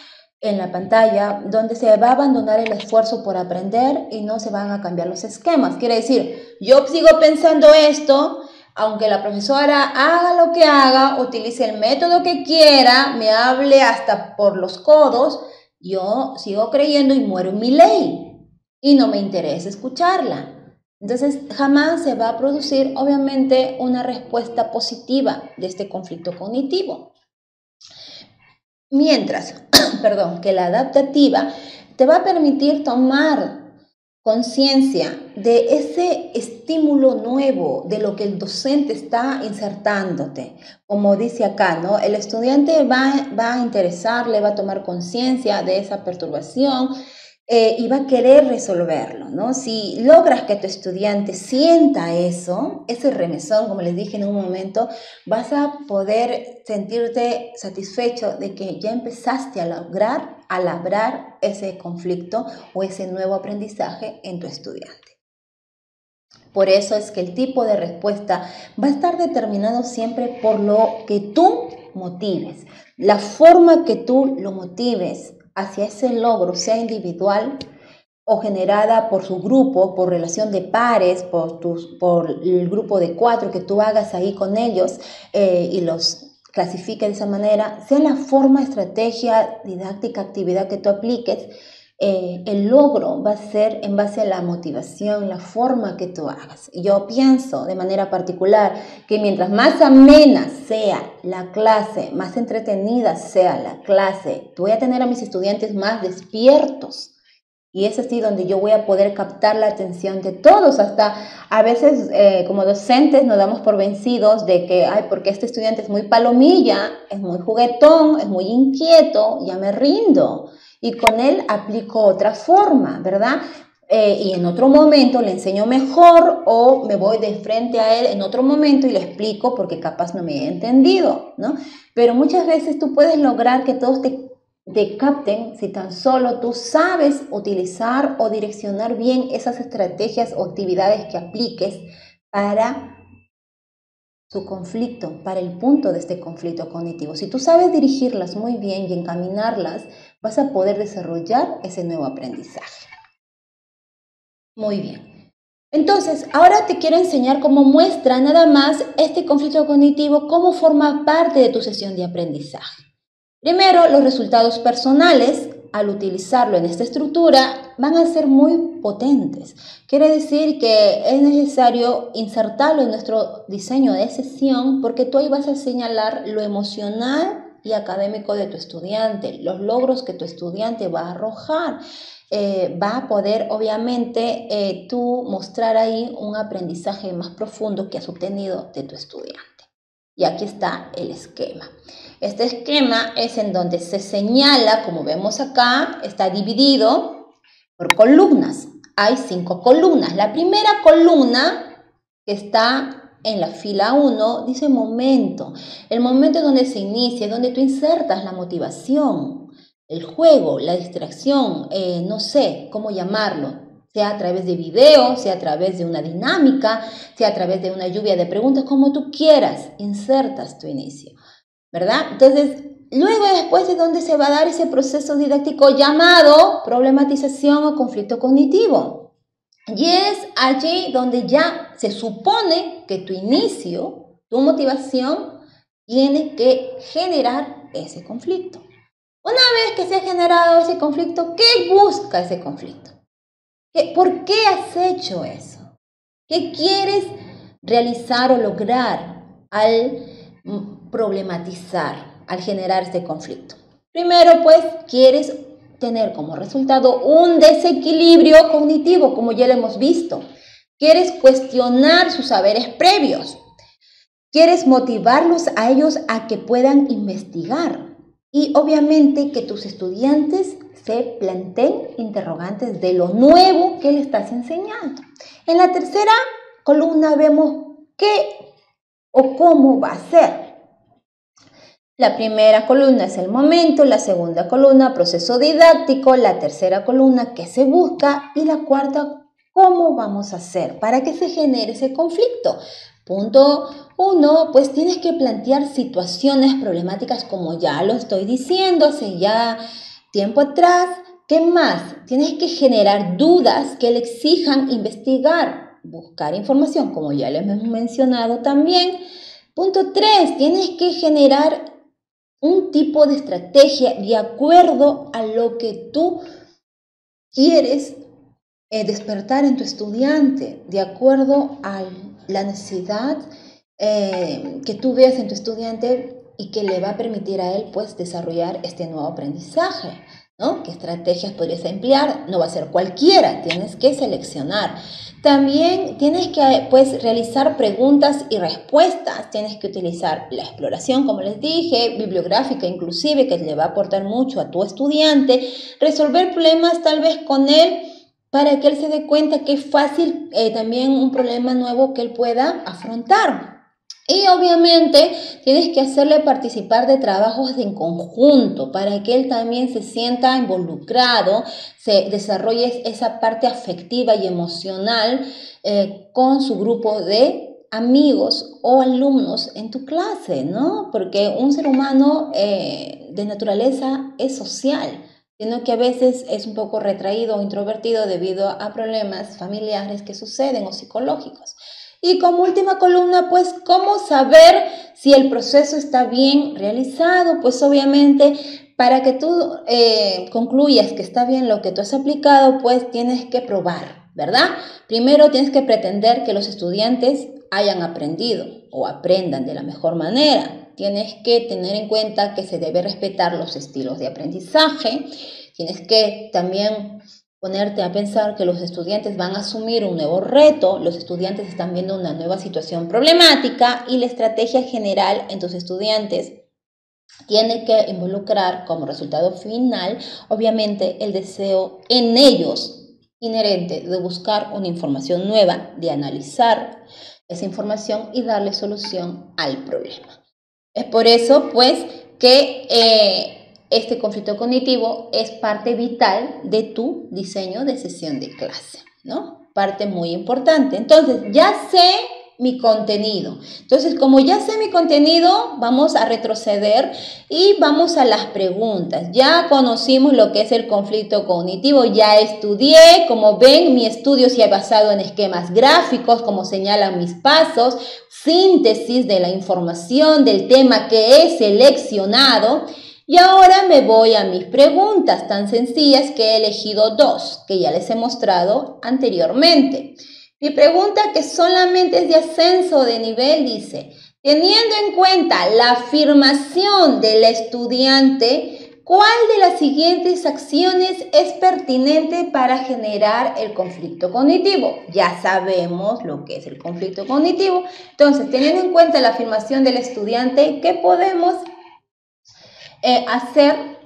en la pantalla, donde se va a abandonar el esfuerzo por aprender y no se van a cambiar los esquemas. Quiere decir, yo sigo pensando esto, aunque la profesora haga lo que haga, utilice el método que quiera, me hable hasta por los codos, yo sigo creyendo y muero en mi ley y no me interesa escucharla. Entonces, jamás se va a producir, obviamente, una respuesta positiva de este conflicto cognitivo. Mientras, que la adaptativa te va a permitir tomar conciencia de ese estímulo nuevo, de lo que el docente está insertándote. Como dice acá, ¿no? El estudiante va a interesarle, va a tomar conciencia de esa perturbación y va a querer resolverlo, ¿no? Si logras que tu estudiante sienta eso, ese remesón, como les dije en un momento, vas a poder sentirte satisfecho de que ya empezaste a labrar ese conflicto o ese nuevo aprendizaje en tu estudiante. Por eso es que el tipo de respuesta va a estar determinado siempre por lo que tú motives, la forma que tú lo motives hacia ese logro, sea individual o generada por su grupo, por relación de pares, por el grupo de 4 que tú hagas ahí con ellos y los clasifique de esa manera, sea la forma, estrategia, didáctica, actividad que tú apliques, el logro va a ser en base a la motivación, la forma que tú hagas. Yo pienso de manera particular que mientras más amena sea la clase, más entretenida sea la clase, voy a tener a mis estudiantes más despiertos. Y es así donde yo voy a poder captar la atención de todos. Hasta a veces como docentes nos damos por vencidos de que, porque este estudiante es muy palomilla, es muy juguetón, es muy inquieto, ya me rindo. Y con él aplico otra forma, ¿verdad? Y en otro momento le enseño mejor o me voy de frente a él en otro momento y le explico porque capaz no me he entendido, ¿no? Pero muchas veces tú puedes lograr que todos te capten si tan solo tú sabes utilizar o direccionar bien esas estrategias o actividades que apliques para su conflicto, para el punto de este conflicto cognitivo. Si tú sabes dirigirlas muy bien y encaminarlas, vas a poder desarrollar ese nuevo aprendizaje. Muy bien. Entonces, ahora te quiero enseñar cómo muestra nada más este conflicto cognitivo, cómo forma parte de tu sesión de aprendizaje. Primero, los resultados personales, al utilizarlo en esta estructura, van a ser muy potentes. Quiere decir que es necesario insertarlo en nuestro diseño de sesión porque tú ahí vas a señalar lo emocional y académico de tu estudiante, los logros que tu estudiante va a arrojar. Va a poder, obviamente, tú mostrar ahí un aprendizaje más profundo que has obtenido de tu estudiante. Y aquí está el esquema. Este esquema es en donde se señala, como vemos acá, está dividido por columnas. Hay 5 columnas. La primera columna que está en la fila 1 dice momento. El momento donde se inicia, donde tú insertas la motivación, el juego, la distracción, no sé cómo llamarlo. sea a través de video, sea a través de una dinámica, sea a través de una lluvia de preguntas, como tú quieras, insertas tu inicio, ¿verdad? Entonces, luego después es donde se va a dar ese proceso didáctico llamado problematización o conflicto cognitivo. Y es allí donde ya se supone que tu inicio, tu motivación, tiene que generar ese conflicto. Una vez que se ha generado ese conflicto, ¿qué busca ese conflicto? ¿Por qué has hecho eso? ¿Qué quieres realizar o lograr al problematizar, al generar este conflicto? Primero, pues, quieres tener como resultado un desequilibrio cognitivo, como ya lo hemos visto. Quieres cuestionar sus saberes previos. Quieres motivarlos a ellos a que puedan investigar. Y obviamente que tus estudiantes se planteen interrogantes de lo nuevo que le estás enseñando. En la tercera columna vemos qué o cómo va a ser. La primera columna es el momento, la segunda columna proceso didáctico, la tercera columna qué se busca y la cuarta cómo vamos a hacer para que se genere ese conflicto. Punto 1, pues tienes que plantear situaciones problemáticas como ya lo estoy diciendo hace ya tiempo atrás. ¿Qué más? Tienes que generar dudas que le exijan investigar, buscar información como ya les hemos mencionado también. Punto 3, tienes que generar un tipo de estrategia de acuerdo a lo que tú quieres despertar en tu estudiante, de acuerdo a la necesidad que tú veas en tu estudiante y que le va a permitir a él pues desarrollar este nuevo aprendizaje, ¿no? ¿Qué estrategias podrías emplear? No va a ser cualquiera, tienes que seleccionar. También tienes que pues realizar preguntas y respuestas, tienes que utilizar la exploración, como les dije, bibliográfica inclusive, que le va a aportar mucho a tu estudiante, resolver problemas tal vez con él, para que él se dé cuenta que es fácil también un problema nuevo que él pueda afrontar. Y obviamente tienes que hacerle participar de trabajos en conjunto para que él también se sienta involucrado, se desarrolle esa parte afectiva y emocional con su grupo de amigos o alumnos en tu clase, ¿no? Porque un ser humano de naturaleza es social, sino que a veces es un poco retraído o introvertido debido a problemas familiares que suceden o psicológicos. Y como última columna, pues, ¿cómo saber si el proceso está bien realizado? Pues obviamente, para que tú concluyas que está bien lo que tú has aplicado, pues tienes que probar, ¿verdad? Primero tienes que pretender que los estudiantes hayan aprendido o aprendan de la mejor manera. Tienes que tener en cuenta que se debe respetar los estilos de aprendizaje. Tienes que también ponerte a pensar que los estudiantes van a asumir un nuevo reto, los estudiantes están viendo una nueva situación problemática y la estrategia general en tus estudiantes tiene que involucrar como resultado final, obviamente, el deseo en ellos inherente de buscar una información nueva, de analizar esa información y darle solución al problema. Es por eso, pues, que este conflicto cognitivo es parte vital de tu diseño de sesión de clase, ¿no? Parte muy importante. Entonces, ya sé mi contenido. Entonces, como ya sé mi contenido, vamos a retroceder y vamos a las preguntas. Ya conocimos lo que es el conflicto cognitivo, ya estudié, como ven, mi estudio se ha basado en esquemas gráficos, como señalan mis pasos, síntesis de la información del tema que he seleccionado. Y ahora me voy a mis preguntas tan sencillas que he elegido 2, que ya les he mostrado anteriormente. Mi pregunta, que solamente es de ascenso de nivel, dice: teniendo en cuenta la afirmación del estudiante, ¿cuál de las siguientes acciones es pertinente para generar el conflicto cognitivo? Ya sabemos lo que es el conflicto cognitivo. Entonces, teniendo en cuenta la afirmación del estudiante, ¿qué podemos hacer,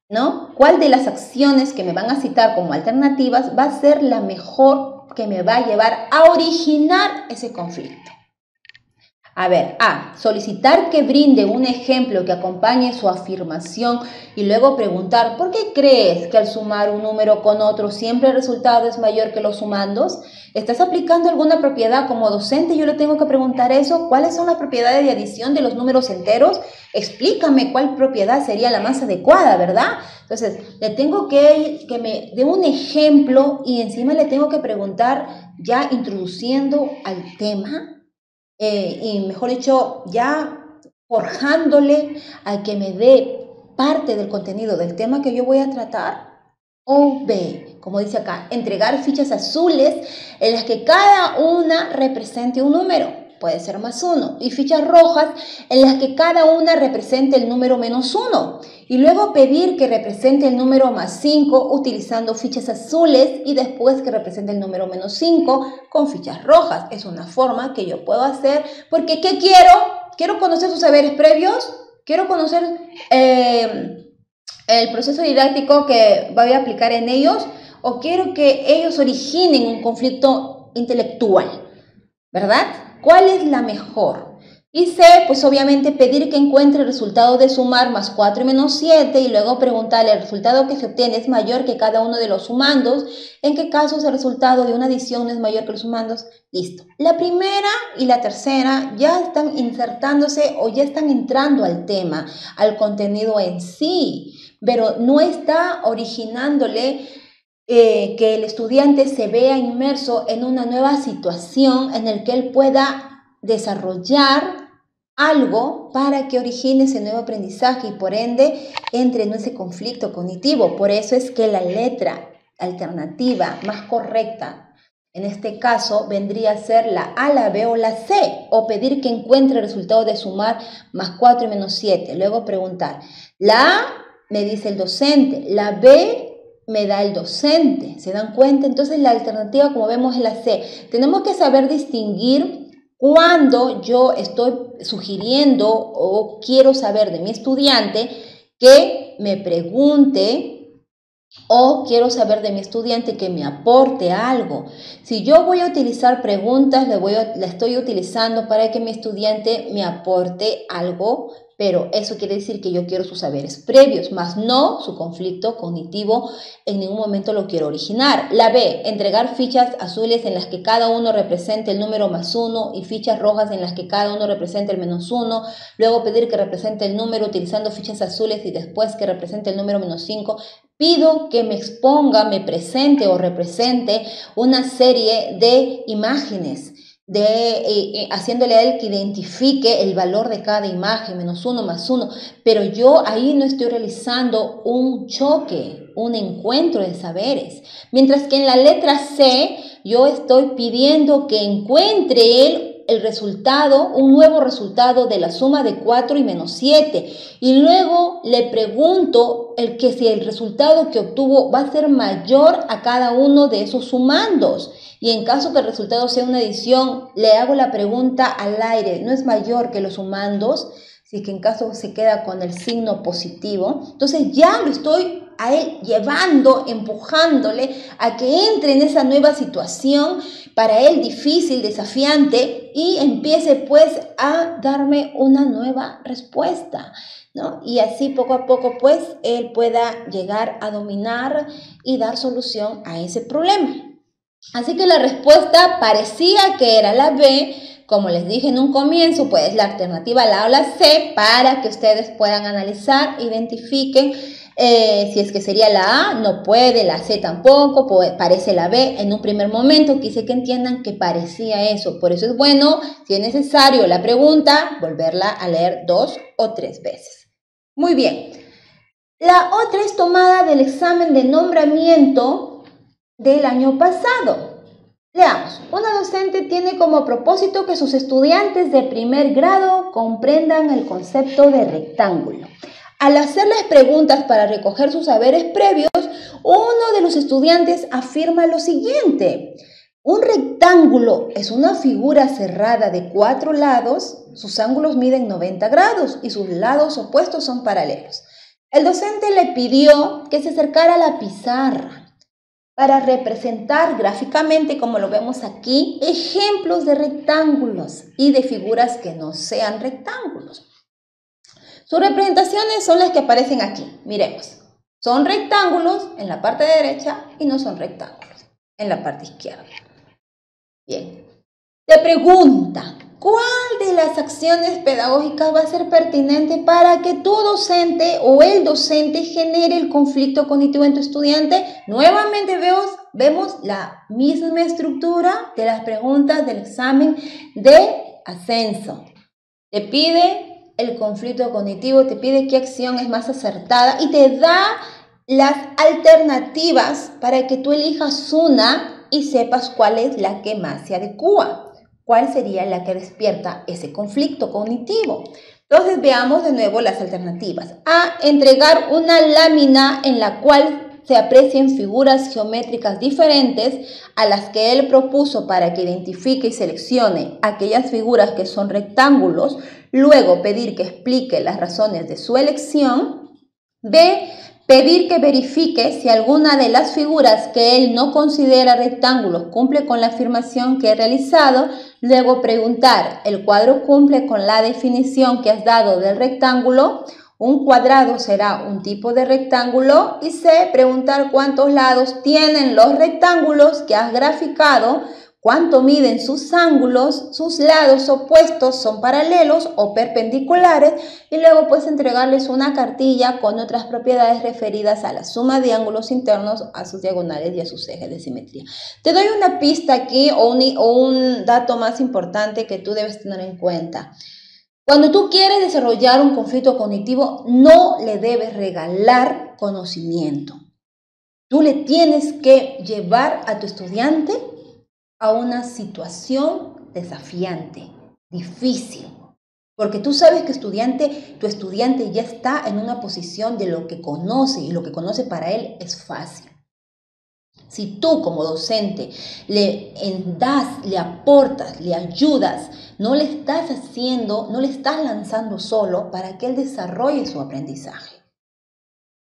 ¿no? ¿Cuál de las acciones que me van a citar como alternativas va a ser la mejor que me va a llevar a originar ese conflicto? A ver, solicitar que brinde un ejemplo que acompañe su afirmación y luego preguntar, ¿por qué crees que al sumar un número con otro siempre el resultado es mayor que los sumandos? ¿Estás aplicando alguna propiedad como docente? Yo le tengo que preguntar eso. ¿Cuáles son las propiedades de adición de los números enteros? Explícame cuál propiedad sería la más adecuada, ¿verdad? Entonces, le tengo que me dé un ejemplo y encima le tengo que preguntar ya introduciendo al tema. Y mejor dicho, ya forjándole a que me dé parte del contenido del tema que yo voy a tratar. O B, como dice acá, entregar fichas azules en las que cada una represente un número, puede ser +1, y fichas rojas en las que cada una represente el número -1, y luego pedir que represente el número +5 utilizando fichas azules y después que represente el número -5 con fichas rojas. Es una forma que yo puedo hacer porque ¿qué quiero? Quiero conocer sus saberes previos, quiero conocer el proceso didáctico que voy a aplicar en ellos, o quiero que ellos originen un conflicto intelectual, ¿verdad? ¿Cuál es la mejor? Y C, pues obviamente pedir que encuentre el resultado de sumar +4 y -7 y luego preguntarle el resultado que se obtiene es mayor que cada uno de los sumandos. ¿En qué casos el resultado de una adición no es mayor que los sumandos? Listo. La primera y la tercera ya están insertándose o ya están entrando al tema, al contenido en sí, pero no está originándole que el estudiante se vea inmerso en una nueva situación en la que él pueda desarrollar algo para que origine ese nuevo aprendizaje y por ende entre en ese conflicto cognitivo. Por eso es que la letra alternativa más correcta en este caso vendría a ser la A, la B o la C, o pedir que encuentre el resultado de sumar +4 y -7. Luego preguntar, la A me dice el docente, la B me da el docente. ¿Se dan cuenta? Entonces la alternativa, como vemos, es la C. Tenemos que saber distinguir cuando yo estoy sugiriendo o quiero saber de mi estudiante que me pregunte o quiero saber de mi estudiante que me aporte algo. Si yo voy a utilizar preguntas, la estoy utilizando para que mi estudiante me aporte algo, pero eso quiere decir que yo quiero sus saberes previos, más no su conflicto cognitivo, en ningún momento lo quiero originar. La B, entregar fichas azules en las que cada uno represente el número +1 y fichas rojas en las que cada uno represente el -1, luego pedir que represente el número utilizando fichas azules y después que represente el número -5. Pido que me exponga, me presente o represente una serie de imágenes, haciéndole a él que identifique el valor de cada imagen, -1, +1, pero yo ahí no estoy realizando un choque, un encuentro de saberes. Mientras que en la letra C yo estoy pidiendo que encuentre él el resultado, un nuevo resultado de la suma de 4 y -7. Y luego le pregunto si el resultado que obtuvo va a ser mayor a cada uno de esos sumandos. Y en caso que el resultado sea una adición, le hago la pregunta al aire, ¿no es mayor que los sumandos? Si es que en caso se queda con el signo positivo, entonces ya lo estoy a él llevando, empujándole a que entre en esa nueva situación para él difícil, desafiante, y empiece pues a darme una nueva respuesta, ¿no? Y así poco a poco pues él pueda llegar a dominar y dar solución a ese problema. Así que la respuesta parecía que era la B. Como les dije en un comienzo, pues la alternativa la A o la C para que ustedes puedan analizar, identifiquen si es que sería la A, no puede, la C tampoco, parece la B. En un primer momento quise que entiendan que parecía eso. Por eso es bueno, si es necesario la pregunta, volverla a leer 2 o 3 veces. Muy bien. La otra es tomada del examen de nombramiento del año pasado. Leamos, una docente tiene como propósito que sus estudiantes de primer grado comprendan el concepto de rectángulo. Al hacerles preguntas para recoger sus saberes previos, uno de los estudiantes afirma lo siguiente: un rectángulo es una figura cerrada de 4 lados, sus ángulos miden 90 grados y sus lados opuestos son paralelos. El docente le pidió que se acercara a la pizarra para representar gráficamente, como lo vemos aquí, ejemplos de rectángulos y de figuras que no sean rectángulos. Sus representaciones son las que aparecen aquí. Miremos. Son rectángulos en la parte derecha y no son rectángulos en la parte izquierda. Bien. Te pregunta, ¿cuál de las acciones pedagógicas va a ser pertinente para que tu docente o el docente genere el conflicto cognitivo en tu estudiante? Nuevamente vemos la misma estructura de las preguntas del examen de ascenso. Te pide el conflicto cognitivo, te pide qué acción es más acertada y te da las alternativas para que tú elijas una y sepas cuál es la que más se adecua. ¿Cuál sería la que despierta ese conflicto cognitivo? Entonces veamos de nuevo las alternativas. A, entregar una lámina en la cual se aprecien figuras geométricas diferentes a las que él propuso para que identifique y seleccione aquellas figuras que son rectángulos, luego pedir que explique las razones de su elección. B, pedir que verifique si alguna de las figuras que él no considera rectángulos cumple con la afirmación que he realizado. Luego preguntar, ¿el cuadro cumple con la definición que has dado del rectángulo? Un cuadrado será un tipo de rectángulo. Y C, preguntar cuántos lados tienen los rectángulos que has graficado, cuánto miden sus ángulos, sus lados opuestos son paralelos o perpendiculares, y luego pues entregarles una cartilla con otras propiedades referidas a la suma de ángulos internos, a sus diagonales y a sus ejes de simetría. Te doy una pista aquí o un dato más importante que tú debes tener en cuenta. Cuando tú quieres desarrollar un conflicto cognitivo, no le debes regalar conocimiento. Tú le tienes que llevar a tu estudiante a una situación desafiante, difícil, porque tú sabes que tu estudiante ya está en una posición de lo que conoce y lo que conoce para él es fácil. Si tú como docente le das, le aportas, le ayudas, no le estás lanzando solo para que él desarrolle su aprendizaje,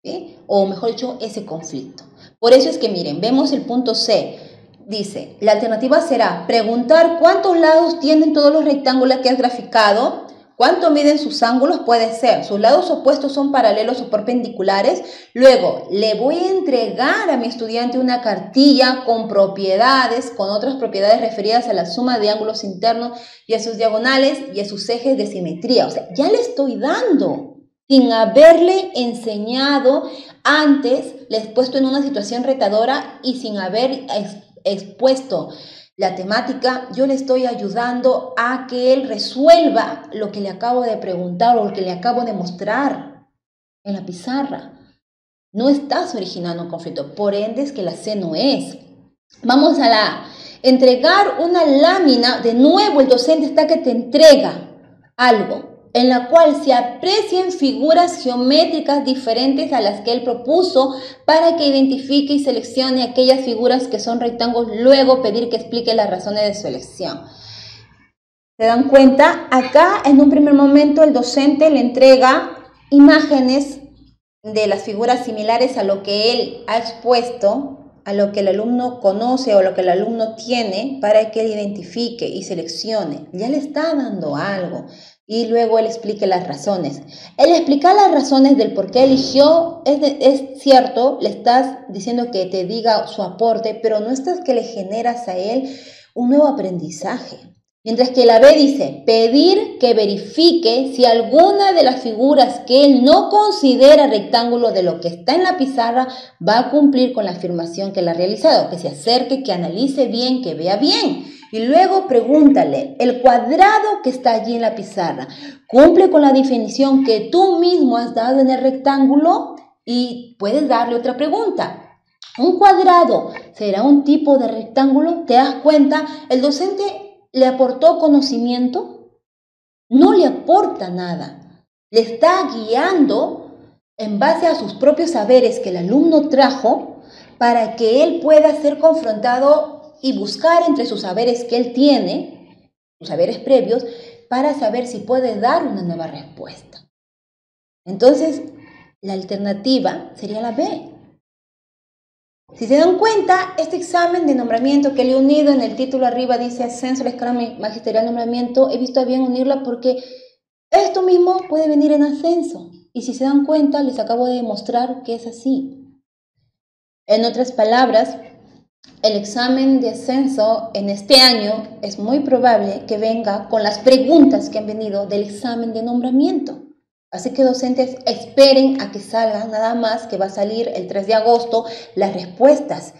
¿sí? O mejor dicho, ese conflicto. Por eso es que miren, vemos el punto C. Dice, la alternativa será preguntar cuántos lados tienen todos los rectángulos que has graficado, cuánto miden sus ángulos, puede ser, sus lados opuestos son paralelos o perpendiculares. Luego, le voy a entregar a mi estudiante una cartilla con propiedades, con otras propiedades referidas a la suma de ángulos internos y a sus diagonales y a sus ejes de simetría. O sea, ya le estoy dando, sin haberle enseñado antes, le he puesto en una situación retadora y sin haber expuesto la temática, yo le estoy ayudando a que él resuelva lo que le acabo de preguntar o lo que le acabo de mostrar en la pizarra. No estás originando un conflicto, por ende es que la C no es. Vamos a la A. Entregar una lámina, de nuevo el docente está que te entrega algo en la cual se aprecien figuras geométricas diferentes a las que él propuso para que identifique y seleccione aquellas figuras que son rectángulos, luego pedir que explique las razones de su elección. ¿Se dan cuenta? Acá en un primer momento el docente le entrega imágenes de las figuras similares a lo que él ha expuesto, a lo que el alumno conoce o lo que el alumno tiene para que él identifique y seleccione. Ya le está dando algo. Y luego él explique las razones. El explicar las razones del por qué eligió es cierto, le estás diciendo que te diga su aporte, pero no estás que le generas a él un nuevo aprendizaje. Mientras que la B dice, pedir que verifique si alguna de las figuras que él no considera rectángulo de lo que está en la pizarra va a cumplir con la afirmación que él ha realizado, que se acerque, que analice bien, que vea bien. Y luego pregúntale, ¿el cuadrado que está allí en la pizarra cumple con la definición que tú mismo has dado en el rectángulo? Y puedes darle otra pregunta. ¿Un cuadrado será un tipo de rectángulo? ¿Te das cuenta? El docente le aportó conocimiento, no le aporta nada. Le está guiando en base a sus propios saberes que el alumno trajo para que él pueda ser confrontado y buscar entre sus saberes que él tiene, sus saberes previos, para saber si puede dar una nueva respuesta. Entonces, la alternativa sería la B. Si se dan cuenta, este examen de nombramiento que le he unido en el título arriba dice ascenso a la escala magisterial nombramiento, he visto bien unirla porque esto mismo puede venir en ascenso. Y si se dan cuenta, les acabo de demostrar que es así. En otras palabras, el examen de ascenso en este año es muy probable que venga con las preguntas que han venido del examen de nombramiento. Así que docentes, esperen a que salgan, nada más que va a salir el 3 de agosto las respuestas.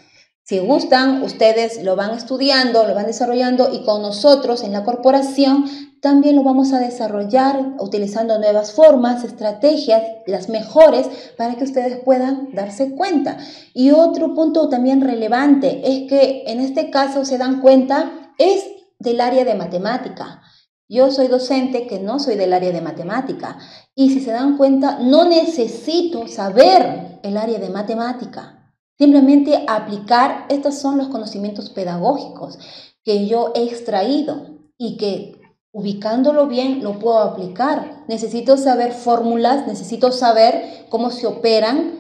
Si gustan, ustedes lo van estudiando, lo van desarrollando y con nosotros en la corporación también lo vamos a desarrollar utilizando nuevas formas, estrategias, las mejores para que ustedes puedan darse cuenta. Y otro punto también relevante es que en este caso se dan cuenta, es del área de matemática. Yo soy docente que no soy del área de matemática y si se dan cuenta no necesito saber el área de matemática. Simplemente aplicar, estos son los conocimientos pedagógicos que yo he extraído y que ubicándolo bien lo puedo aplicar. Necesito saber fórmulas, necesito saber cómo se operan,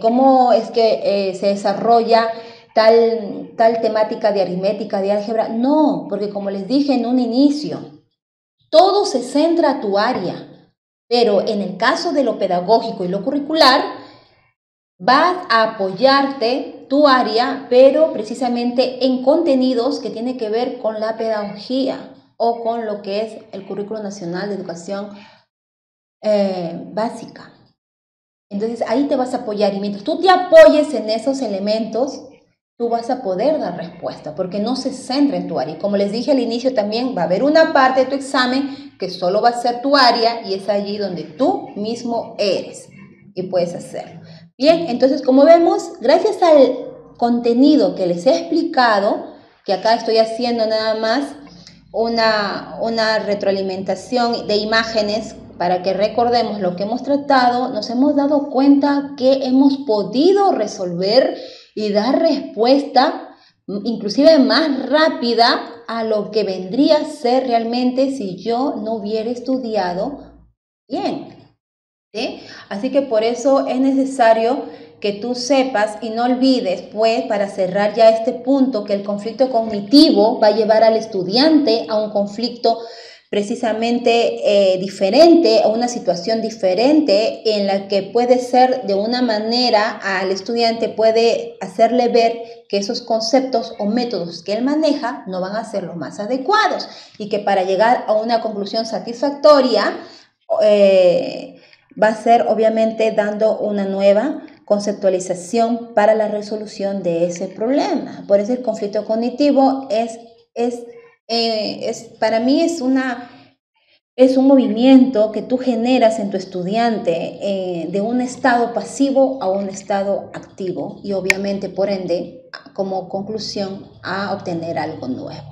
cómo es que se desarrolla tal temática de aritmética, de álgebra. No, porque como les dije en un inicio, todo se centra a tu área, pero en el caso de lo pedagógico y lo curricular, vas a apoyarte tu área, pero precisamente en contenidos que tienen que ver con la pedagogía o con lo que es el Currículo Nacional de Educación Básica. Entonces ahí te vas a apoyar y mientras tú te apoyes en esos elementos, tú vas a poder dar respuesta porque no se centra en tu área. Y como les dije al inicio también, va a haber una parte de tu examen que solo va a ser tu área y es allí donde tú mismo eres y puedes hacerlo. Bien, entonces como vemos, gracias al contenido que les he explicado, que acá estoy haciendo nada más una retroalimentación de imágenes para que recordemos lo que hemos tratado, nos hemos dado cuenta que hemos podido resolver y dar respuesta inclusive más rápida a lo que vendría a ser realmente si yo no hubiera estudiado bien. ¿Sí? Así que por eso es necesario que tú sepas y no olvides, pues, para cerrar ya este punto, que el conflicto cognitivo va a llevar al estudiante a un conflicto precisamente diferente, a una situación diferente en la que puede ser de una manera al estudiante, puede hacerle ver que esos conceptos o métodos que él maneja no van a ser los más adecuados y que para llegar a una conclusión satisfactoria va a ser obviamente dando una nueva conceptualización para la resolución de ese problema. Por eso el conflicto cognitivo para mí es un movimiento que tú generas en tu estudiante de un estado pasivo a un estado activo y obviamente por ende como conclusión a obtener algo nuevo.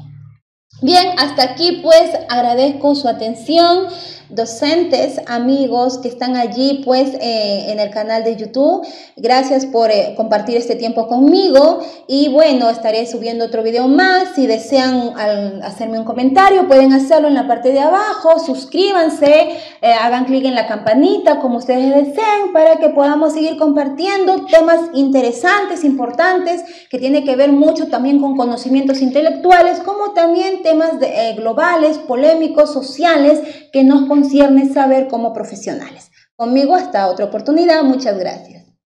Bien, hasta aquí pues agradezco su atención, docentes, amigos que están allí pues en el canal de YouTube. Gracias por compartir este tiempo conmigo y bueno, estaré subiendo otro video más. Si desean hacerme un comentario pueden hacerlo en la parte de abajo, suscríbanse, hagan clic en la campanita como ustedes deseen para que podamos seguir compartiendo temas interesantes, importantes, que tienen que ver mucho también con conocimientos intelectuales como también temas globales, polémicos, sociales, que nos concierne saber como profesionales. Conmigo hasta otra oportunidad. Muchas gracias.